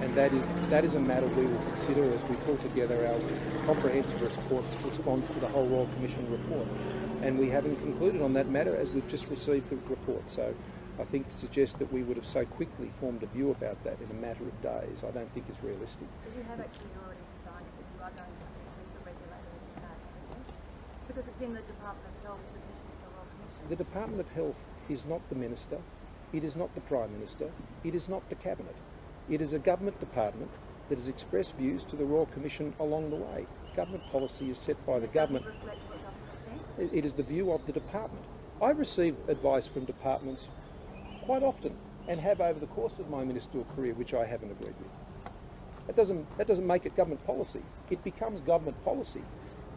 and that is a matter we will consider as we pull together our comprehensive response to the whole Royal Commission report. And we haven't concluded on that matter as we've just received the report. So I think to suggest that we would have so quickly formed a view about that in a matter of days, I don't think is realistic. But you have actually already decided that you are going to stick with the regulator that you have, haven't you? Because it's in the Department of Health submission to the Royal Commission. The Department of Health is not the Minister, it is not the Prime Minister, it is not the Cabinet. It is a government department that has expressed views to the Royal Commission along the way. Government policy is set by the government. It is the view of the department. I receive advice from departments quite often and have over the course of my ministerial career, which I haven't agreed with. That doesn't make it government policy. It becomes government policy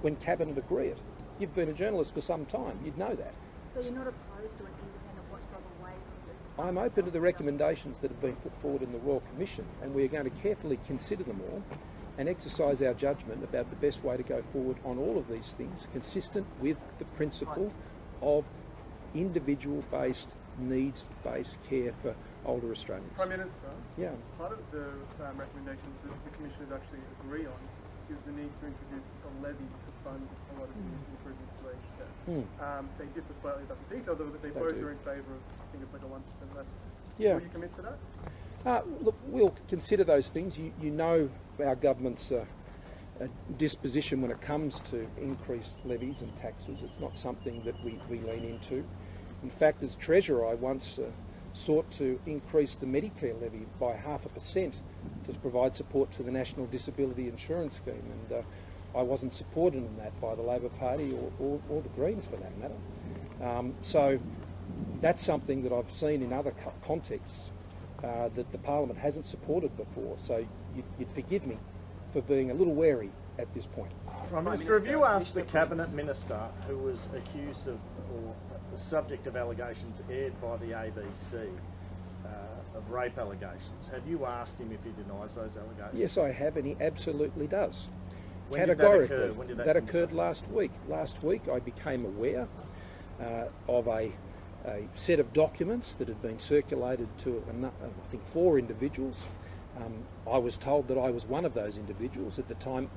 when Cabinet agree it. You've been a journalist for some time, you'd know that. So you're not opposed to an independent watchdog away from the... I'm open to the recommendations that have been put forward in the Royal Commission, and we are going to carefully consider them all and exercise our judgment about the best way to go forward on all of these things, consistent with the principle of individual-based, needs-based care for older Australians. Prime Minister, yeah. Part of the recommendations that the Commissioners actually agree on is the need to introduce a levy to fund a lot of these improvements to aged care. They differ slightly about the details of it, but they both are in favour of, I think it's like a 1% levy. Yeah. Will you commit to that? Look, we'll consider those things. You know our government's disposition when it comes to increased levies and taxes. It's not something that we lean into. In fact, as Treasurer, I once sought to increase the Medicare levy by 0.5% to provide support to the National Disability Insurance Scheme, and I wasn't supported in that by the Labor Party or the Greens for that matter. So that's something that I've seen in other contexts that the Parliament hasn't supported before, so you'd forgive me for being a little wary at this point. Prime Minister, have you asked the Cabinet Minister who was accused of, or the subject of allegations aired by the ABC, of rape allegations, have you asked him if he denies those allegations? Yes, I have, and he absolutely does. When Categorically. Did that occur? When did that occurred last week. Last week I became aware of a set of documents that had been circulated to, I think, 4 individuals. I was told that I was one of those individuals. At the time,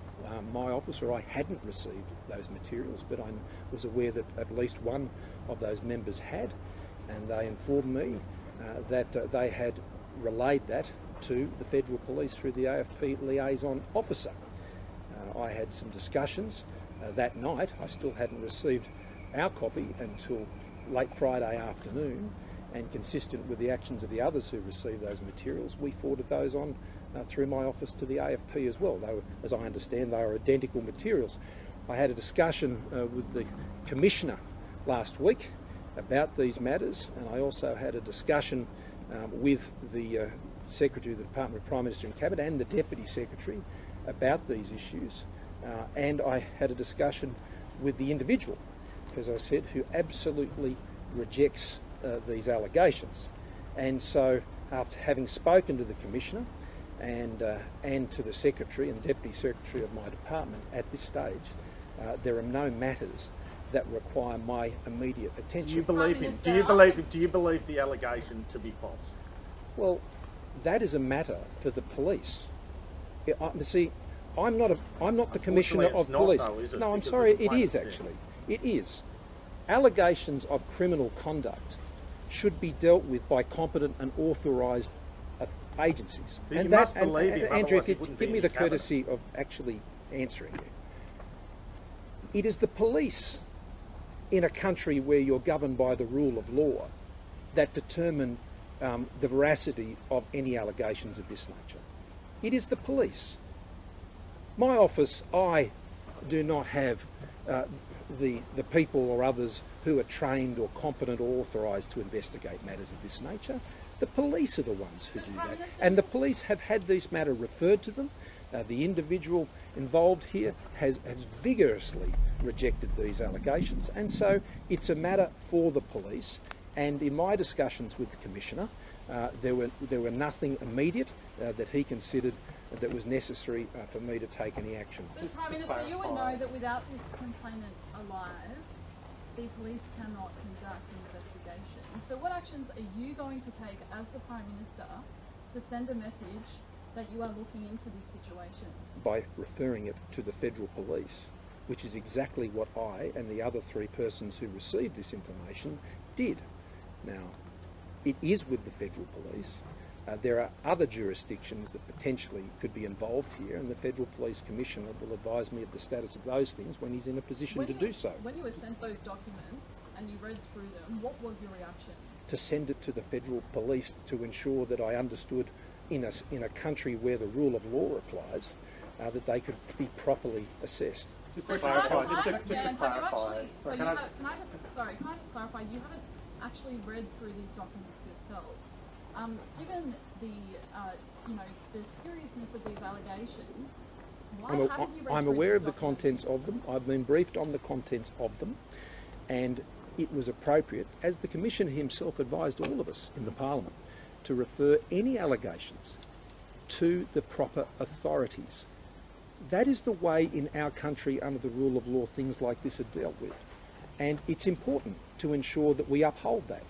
my office, or I hadn't received those materials, but I was aware that at least one of those members had, and they informed me that they had relayed that to the Federal Police through the AFP liaison officer. I had some discussions that night. I still hadn't received our copy until late Friday afternoon, and consistent with the actions of the others who received those materials, we forwarded those on through my office to the AFP as well. They were, as I understand, they are identical materials. I had a discussion with the Commissioner last week about these matters, and I also had a discussion with the Secretary of the Department of Prime Minister and Cabinet and the Deputy Secretary about these issues, and I had a discussion with the individual, as I said, who absolutely rejects these allegations. And so, after having spoken to the Commissioner and to the Secretary and Deputy Secretary of my department, at this stage there are no matters that require my immediate attention. Do you believe him? Do you believe the allegation to be false? Well, that is a matter for the police. See, I'm not the Commissioner of Police. Though, is it? No, I'm Because sorry, the it is complaint- actually. It is. Allegations of criminal conduct should be dealt with by competent and authorised agencies. But and you that, must believe him, Andrew, otherwise if you he wouldn't give be me in the your cabinet. courtesy of actually answering you. It is the police in a country where you're governed by the rule of law that determine the veracity of any allegations of this nature. It is the police. My office, I do not have the people or others who are trained or competent or authorised to investigate matters of this nature. The police are the ones who do that. And the police have had this matter referred to them. The individual involved here has vigorously rejected these allegations, and so it's a matter for the police. And in my discussions with the Commissioner, there were nothing immediate that he considered that was necessary for me to take any action. But Prime Minister, you would know that without this complainant alive, the police cannot conduct an investigation. So what actions are you going to take as the Prime Minister to send a message that you are looking into this situation? By referring it to the Federal Police, which is exactly what I and the other 3 persons who received this information did. Now, it is with the Federal Police. There are other jurisdictions that potentially could be involved here, and the Federal Police Commissioner will advise me of the status of those things when he's in a position to do so. When you were sent those documents and you read through them, what was your reaction? To send it to the Federal Police to ensure that I understood in a country where the rule of law applies, that they could be properly assessed. Just to clarify, just to clarify. Can I just clarify, you haven't actually read through these documents yourself. Given the the seriousness of these allegations, Why? How did you I'm read aware these of the documents? contents of them. I've been briefed on the contents of them, and it was appropriate, as the Commissioner himself advised all of us in the Parliament, to refer any allegations to the proper authorities. That is the way in our country, under the rule of law, things like this are dealt with. And it's important to ensure that we uphold that.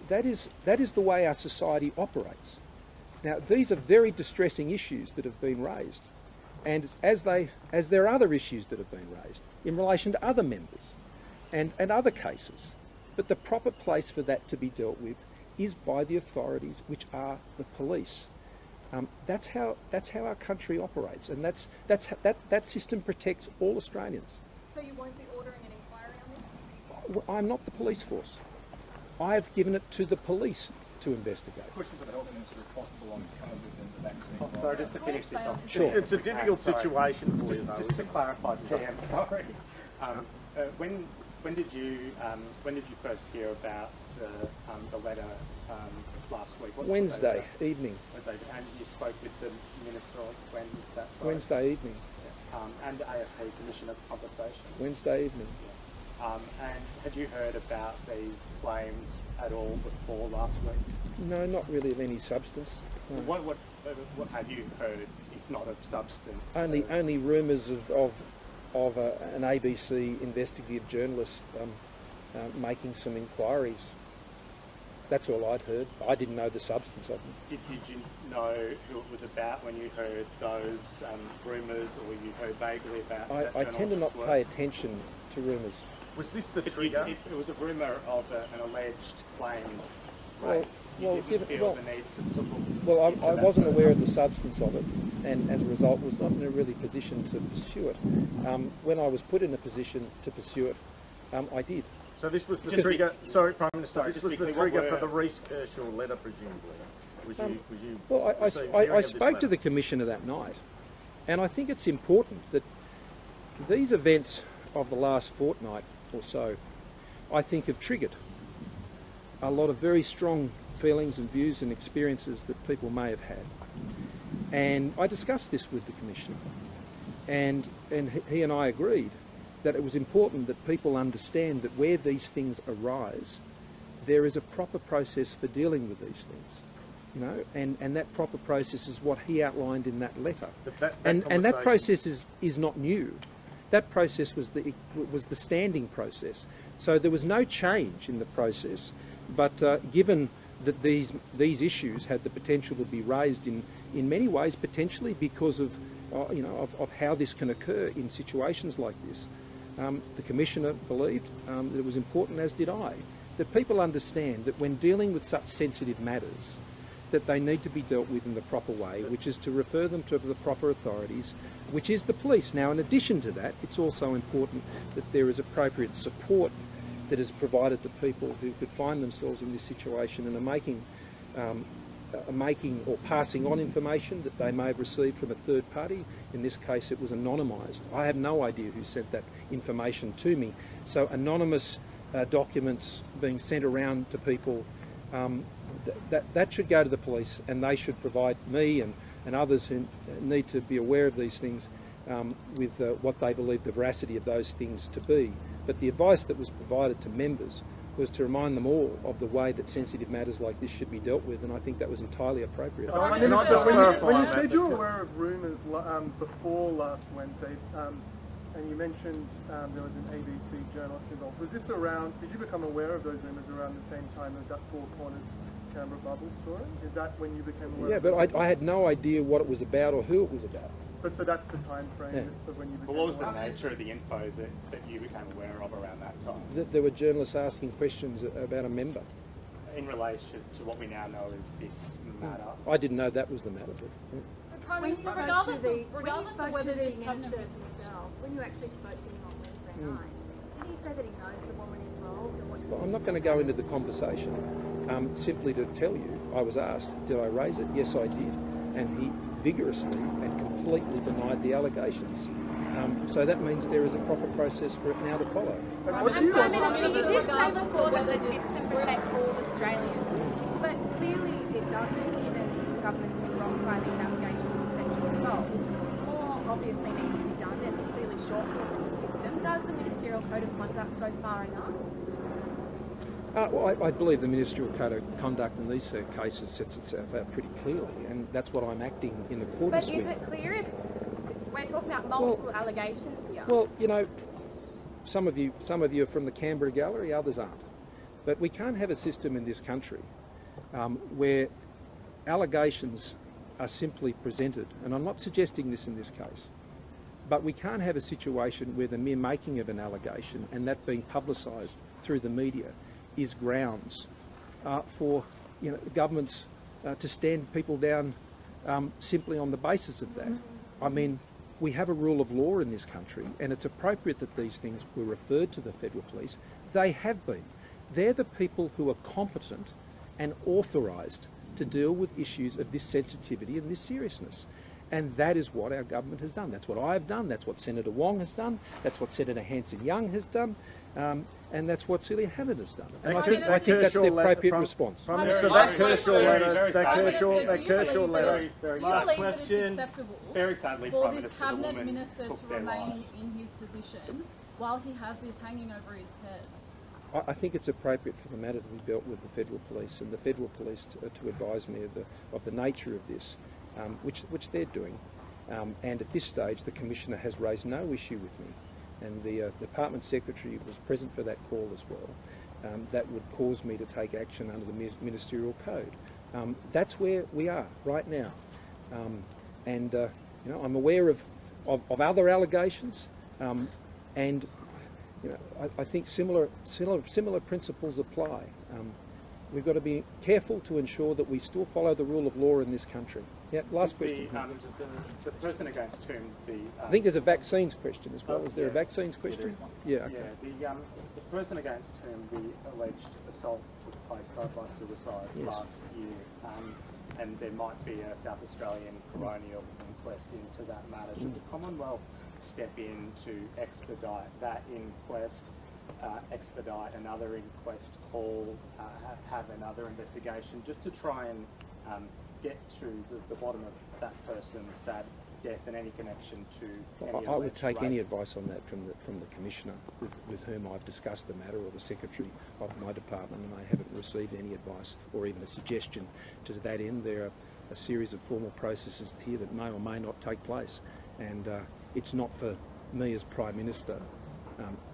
That is the way our society operates. Now, these are very distressing issues that have been raised. And as there are other issues that have been raised in relation to other members and other cases. But the proper place for that to be dealt with is by the authorities, which are the police. That's how our country operates, and that system protects all Australians. So you won't be ordering an inquiry on this? I'm not the police force. I've given it to the police to investigate. Question for the Health Minister, if possible, on COVID and the vaccine. Sorry, just to finish this off. Sure. It's a difficult situation for you, though. Just to clarify, Dan, sorry. When did you first hear about the letter last week? Wednesday evening. Wednesday, and you spoke with the minister on when that? Wednesday evening. And the AFP Commissioner conversation. Wednesday evening. And had you heard about these claims at all before last week? No, not really of any substance. No. What have you heard, if not of substance? Only rumours of an ABC investigative journalist making some inquiries. That's all I'd heard. I didn't know the substance of them. Did you know who it was about when you heard those rumours, or you heard vaguely about? I tend to not pay attention to rumours. Was this the trigger? It was a rumour of an alleged claim. Well, You didn't feel the need to look I wasn't aware of the substance of it, and as a result was not in a really position to pursue it. When I was put in a position to pursue it, I did. So this was the trigger. Sorry, Prime Minister. Sorry, this was the trigger for the Reece Kershaw letter, presumably. Was you? Well, I spoke to the Commissioner that night, and I think it's important that these events of the last fortnight or so, I think, have triggered a lot of very strong feelings and views and experiences that people may have had. And I discussed this with the Commissioner, and he and I agreed that it was important that people understand that where these things arise, there is a proper process for dealing with these things. You know, and that proper process is what he outlined in that letter. And that process is not new. That process was the standing process. So there was no change in the process, but given that these issues had the potential to be raised in many ways, potentially because of how this can occur in situations like this, the Commissioner believed that it was important, as did I, that people understand that when dealing with such sensitive matters, that they need to be dealt with in the proper way, which is to refer them to the proper authorities, which is the police. Now, in addition to that, it's also important that there is appropriate support that is provided to people who could find themselves in this situation and are making or passing on information that they may have received from a third party. In this case, it was anonymised. I have no idea who sent that information to me. So anonymous documents being sent around to people, that should go to the police, and they should provide me and others who need to be aware of these things with what they believe the veracity of those things to be. But the advice that was provided to members was to remind them all of the way that sensitive matters like this should be dealt with, and I think that was entirely appropriate. When you said you were aware of rumours before last Wednesday, and you mentioned there was an ABC journalist involved, was this around, did you become aware of those rumours around the same time as that Four Corners Canberra bubble story? Is that when you became aware? Yeah, but I had no idea what it was about or who it was about. But so that's the time frame of when you became aware. What was the aware? nature of the info that you became aware of around that time? That there were journalists asking questions about a member. In relation to what we now know is this matter? I didn't know that was the matter. But, Prime Minister, regardless of whether there's himself, when you actually spoke to him on Wednesday night, did he say that he knows the woman involved? And what well, I'm not going to go into the conversation. Simply to tell you, I was asked, did I raise it? Yes, I did. And he vigorously and completely denied the allegations. So that means there is a proper process for it now to follow. You did say before that the system protects all Australians, but clearly it doesn't, given the government's been wronged by these allegations of sexual assault. More obviously needs to be done. There's clearly shortfalls in the system. Does the Ministerial Code of Conduct go far enough? Well, I believe the Ministerial Code of Conduct in these cases sets itself out pretty clearly, and that's what I'm acting in accordance with. But is it clear if we're talking about multiple allegations here? Well, you know, some of you are from the Canberra Gallery, others aren't. But we can't have a system in this country where allegations are simply presented, and I'm not suggesting this in this case, but we can't have a situation where the mere making of an allegation and that being publicised through the media is grounds for governments to stand people down simply on the basis of that. I mean, we have a rule of law in this country, and it's appropriate that these things were referred to the Federal Police. They have been. They're the people who are competent and authorised to deal with issues of this sensitivity and this seriousness. And that is what our government has done. That's what I've done. That's what Senator Wong has done. That's what Senator Hanson-Young has done. And that's what Celia Hammond has done. And I think that's the appropriate response. Prime Minister, that Kershaw letter, last question. Very sadly, for Prime this Minister, cabinet the woman minister took to their remain life. in his position while he has this hanging over his head? I think it's appropriate for the matter to be dealt with the Federal Police and the Federal Police to advise me of the nature of this, which they're doing. And at this stage, the Commissioner has raised no issue with me, and the Department Secretary was present for that call as well. That would cause me to take action under the Ministerial Code. That's where we are right now, and I'm aware of other allegations, and I think similar principles apply. We've got to be careful to ensure that we still follow the rule of law in this country. Yeah, last question. The person against whom I think there's a vaccines question as well. Is there a vaccines question? Yeah, okay. Yeah, the person against whom the alleged assault took place died by suicide last year, and there might be a South Australian coronial inquest into that matter. Should the Commonwealth step in to expedite that inquest, expedite another inquest call, have another investigation, just to try and get to the bottom of that person's sad death and any connection to any I would take any advice on that from the Commissioner with whom I've discussed the matter, or the Secretary of my department, and I haven't received any advice or even a suggestion to that end. There are a series of formal processes here that may or may not take place, and it's not for me as Prime Minister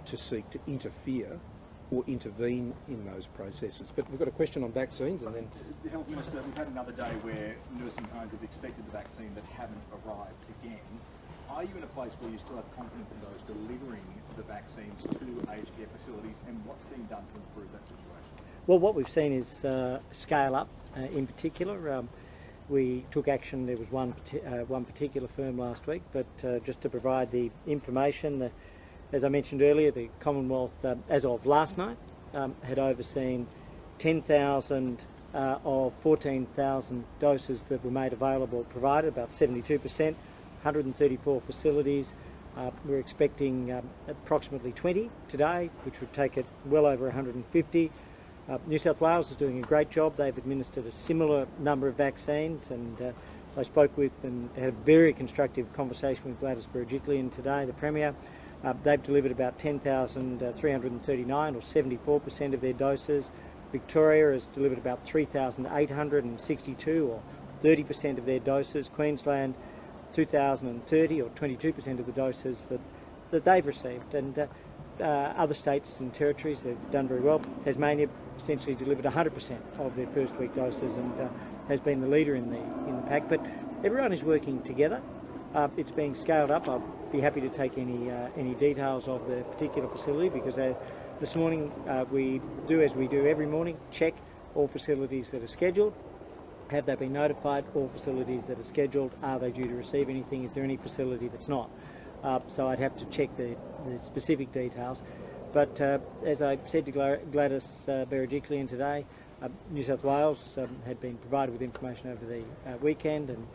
to seek to interfere or intervene in those processes. But we've got a question on vaccines, and then... The Health Minister, we've had another day where nursing homes have expected the vaccine but haven't arrived again. Are you in a place where you still have confidence in those delivering the vaccines to aged care facilities, and what's being done to improve that situation? Well, what we've seen is scale up in particular. We took action. There was one particular firm last week, but just to provide the information, as I mentioned earlier, the Commonwealth, as of last night, had overseen 10,000 of 14,000 doses that were made available, provided, about 72%, 134 facilities. We're expecting approximately 20 today, which would take it well over 150. New South Wales is doing a great job. They've administered a similar number of vaccines, and I spoke with and had a very constructive conversation with Gladys Berejiklian today, the Premier. They've delivered about 10,339, or 74% of their doses. Victoria has delivered about 3,862, or 30% of their doses. Queensland, 2,030, or 22% of the doses that they've received. And other states and territories have done very well. Tasmania essentially delivered 100% of their first week doses and has been the leader in the pack. But everyone is working together. It's being scaled up. I'll be happy to take any details of the particular facility, because this morning we do, as we do every morning, check all facilities that are scheduled. Have they been notified? All facilities that are scheduled, are they due to receive anything? Is there any facility that's not? So I'd have to check the specific details. But as I said to Gladys Berejiklian today, New South Wales had been provided with information over the weekend, and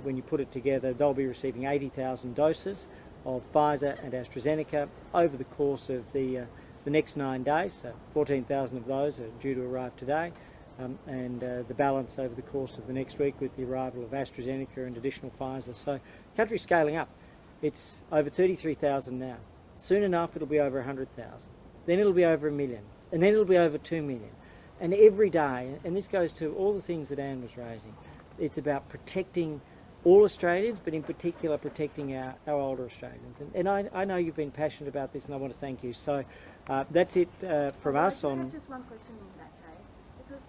when you put it together, they'll be receiving 80,000 doses of Pfizer and AstraZeneca over the course of the next 9 days. 14,000 of those are due to arrive today, and the balance over the course of the next week with the arrival of AstraZeneca and additional Pfizer. So the country's scaling up. It's over 33,000 now. Soon enough it'll be over 100,000. Then it'll be over 1 million. And then it'll be over 2 million. And every day, and this goes to all the things that Anne was raising, it's about protecting all Australians, but in particular protecting our older Australians. And I know you've been passionate about this, and I want to thank you. So that's it from us on... I have just one question in that case, because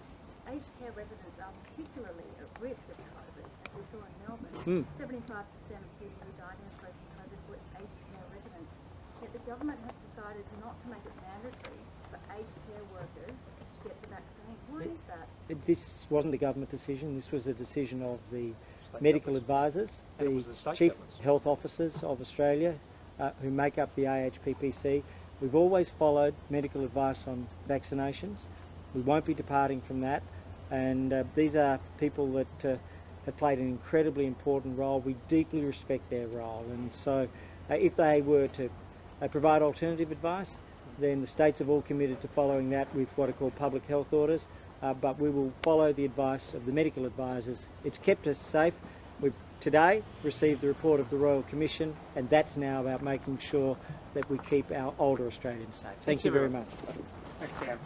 aged care residents are particularly at risk of COVID, as we saw in Melbourne. 75% of people who died in Australia from COVID were aged care residents. Yet the government has decided not to make it mandatory for aged care workers to get the vaccine. Why is that? This wasn't a government decision. This was a decision of the medical advisors, the chief health officers of Australia, who make up the AHPPC. We've always followed medical advice on vaccinations. We won't be departing from that. And these are people that have played an incredibly important role. We deeply respect their role. And so if they were to provide alternative advice, then the states have all committed to following that with what are called public health orders. But we will follow the advice of the medical advisors. It's kept us safe. We've today received the report of the Royal Commission, and that's now about making sure that we keep our older Australians safe. Thank you very much. Thanks, Dan.